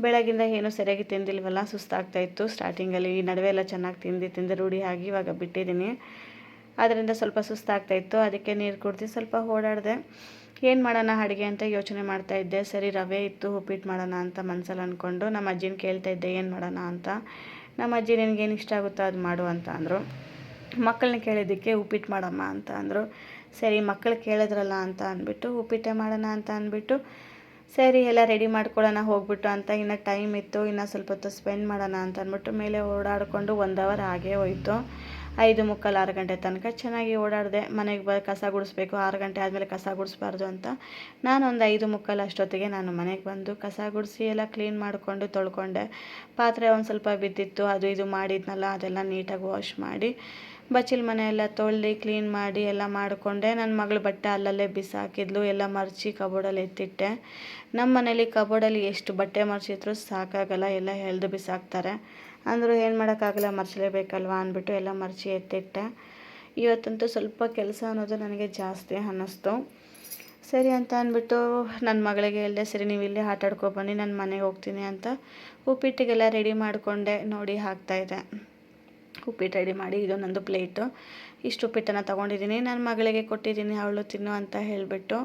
ಬೆಳಗಿಂದ ಏನೂ ಸರಿಯಾಗಿ ತಿಂದಿಲ್ವಲ್ಲ, ಸುಸ್ತಾಗ್ತಾಯಿತ್ತು ಸ್ಟಾರ್ಟಿಂಗಲ್ಲಿ. ಈ ನಡುವೆ ಎಲ್ಲ ಚೆನ್ನಾಗಿ ತಿಂದು ರೂಢಿ ಆಗಿ ಇವಾಗ ಬಿಟ್ಟಿದ್ದೀನಿ. ಅದರಿಂದ ಸ್ವಲ್ಪ ಸುಸ್ತಾಗ್ತಾಯಿತ್ತು, ಅದಕ್ಕೆ ನೀರು ಕುಡಿದು ಸ್ವಲ್ಪ ಓಡಾಡಿದೆ. ಏನು ಮಾಡೋಣ ಅಡುಗೆ ಅಂತ ಯೋಚನೆ ಮಾಡ್ತಾಯಿದ್ದೆ. ಸರಿ ರವೆ ಇತ್ತು, ಉಪ್ಪಿಟ್ಟು ಮಾಡೋಣ ಅಂತ ಮನಸ್ಸಲ್ಲಿ ಅಂದ್ಕೊಂಡು ನಮ್ಮ ಅಜ್ಜಿನ ಕೇಳ್ತಾಯಿದ್ದೆ ಏನು ಮಾಡೋಣ ಅಂತ. ನಮ್ಮ ಅಜ್ಜಿ ನಿನಗೇನು ಇಷ್ಟ ಆಗುತ್ತೋ ಅದು ಮಾಡು ಅಂತ ಅಂದರು. ಮಕ್ಕಳನ್ನ ಕೇಳಿದ್ದಕ್ಕೆ ಉಪ್ಪಿಟ್ಟು ಮಾಡಮ್ಮ ಅಂತ ಅಂದರು. ಸರಿ ಮಕ್ಕಳು ಕೇಳಿದ್ರಲ್ಲ ಅಂತ ಅಂದ್ಬಿಟ್ಟು ಉಪ್ಪಿಟ್ಟೆ ಮಾಡೋಣ ಅಂತ ಅಂದ್ಬಿಟ್ಟು ಸರಿ ಎಲ್ಲ ರೆಡಿ ಮಾಡ್ಕೊಳ್ಳೋಣ ಹೋಗ್ಬಿಟ್ಟು ಅಂತ. ಇನ್ನು ಟೈಮ್ ಇತ್ತು, ಇನ್ನು ಸ್ವಲ್ಪ ಹೊತ್ತು ಸ್ಪೆಂಡ್ ಮಾಡೋಣ ಅಂತ ಅಂದ್ಬಿಟ್ಟು ಮೇಲೆ ಓಡಾಡಿಕೊಂಡು 1 ಅವರ್ ಆಗೇ ಹೋಯಿತು. 5:45 6 ಗಂಟೆ ತನಕ ಚೆನ್ನಾಗಿ ಓಡಾಡಿದೆ. ಮನೆಗೆ ಕಸ ಗುಡಿಸ್ಬೇಕು, 6 ಗಂಟೆ ಆದಮೇಲೆ ಕಸ ಗುಡಿಸ್ಬಾರ್ದು ಅಂತ ನಾನು ಒಂದು 5:45 ಅಷ್ಟೊತ್ತಿಗೆ ನಾನು ಮನೆಗೆ ಬಂದು ಕಸ ಗುಡಿಸಿ ಎಲ್ಲ ಕ್ಲೀನ್ ಮಾಡಿಕೊಂಡು ತೊಳ್ಕೊಂಡೆ. ಪಾತ್ರೆ ಒಂದು ಸ್ವಲ್ಪ ಬಿದ್ದಿತ್ತು, ಅದು ಇದು ಮಾಡಿದ್ನಲ್ಲ ಅದೆಲ್ಲ ನೀಟಾಗಿ ವಾಶ್ ಮಾಡಿ ಬಚ್ಚಲ ಮನೆ ಎಲ್ಲ ತೊಳ್ದು ಕ್ಲೀನ್ ಮಾಡಿ ಎಲ್ಲ ಮಾಡಿಕೊಂಡೆ. ನನ್ನ ಮಗಳು ಬಟ್ಟೆ ಅಲ್ಲಲ್ಲೇ ಬಿಸಾಕಿದ್ಲು, ಎಲ್ಲ ಮರ್ಚಿ ಕಬೋರ್ಡಲ್ಲಿ ಎತ್ತಿಟ್ಟೆ. ನಮ್ಮ ಮನೇಲಿ ಕಬೋರ್ಡಲ್ಲಿ ಎಷ್ಟು ಬಟ್ಟೆ ಮರ್ಚಿದ್ರು ಸಾಕಾಗಲ್ಲ, ಎಲ್ಲ ಎಳೆದು ಬಿಸಾಕ್ತಾರೆ. ಅಂದರೂ ಏನು ಮಾಡೋಕ್ಕಾಗಲ್ಲ, ಮರ್ಚಲೇಬೇಕಲ್ವ ಅಂದ್ಬಿಟ್ಟು ಎಲ್ಲ ಮರ್ಚಿ ಎತ್ತಿಟ್ಟೆ. ಇವತ್ತಂತೂ ಸ್ವಲ್ಪ ಕೆಲಸ ಅನ್ನೋದು ನನಗೆ ಜಾಸ್ತಿ ಅನ್ನಿಸ್ತು. ಸರಿ ಅಂತ ಅಂದ್ಬಿಟ್ಟು ನನ್ನ ಮಗಳಿಗೆ ಹೇಳಿದೆ, ಸರಿ ನೀವು ಇಲ್ಲೇ ಆಟ ಆಡ್ಕೊಬನ್ನಿ, ನಾನು ಮನೆಗೆ ಹೋಗ್ತೀನಿ ಅಂತ ಉಪ್ಪಿಟ್ಟಿಗೆಲ್ಲ ರೆಡಿ ಮಾಡಿಕೊಂಡೆ. ನೋಡಿ ಹಾಕ್ತಾಯಿದ್ದೆ ಉಪ್ಪಿಟ್ಟು ರೆಡಿ ಮಾಡಿ. ಇದು ನಂದು ಪ್ಲೇಟು. ಇಷ್ಟು ಉಪ್ಪಿಟ್ಟನ್ನು ತೊಗೊಂಡಿದ್ದೀನಿ, ನನ್ನ ಮಗಳಿಗೆ ಕೊಟ್ಟಿದ್ದೀನಿ, ಅವಳು ತಿನ್ನು ಅಂತ ಹೇಳಿಬಿಟ್ಟು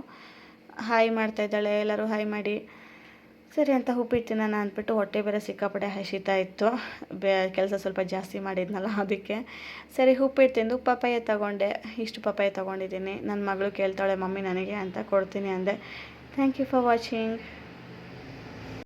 ಹಾಯ್ ಮಾಡ್ತಾಯಿದ್ದಾಳೆ. ಎಲ್ಲರೂ ಹಾಯ್ ಮಾಡಿ. ಸರಿ ಅಂತ ಉಪ್ಪಿಟ್ಟು ತಿನ್ನೋಣ ಅಂದ್ಬಿಟ್ಟು ಹೊಟ್ಟೆ ಬೇರೆ ಸಿಕ್ಕಾಪಟ್ಟೆ ಹಸಿತಾ ಇತ್ತು. ಕೆಲಸ ಸ್ವಲ್ಪ ಜಾಸ್ತಿ ಮಾಡಿದ್ನಲ್ಲ ಅದಕ್ಕೆ. ಸರಿ ಉಪ್ಪಿಟ್ಟು ತಿಂದು ಪಪ್ಪಾಯ ತೊಗೊಂಡೆ. ಇಷ್ಟು ಪಪ್ಪಾಯ ತೊಗೊಂಡಿದ್ದೀನಿ. ನನ್ನ ಮಗಳು ಕೇಳ್ತಾಳೆ ಮಮ್ಮಿ ನನಗೆ ಅಂತ, ಕೊಡ್ತೀನಿ ಅಂದೆ. Thank you for watching.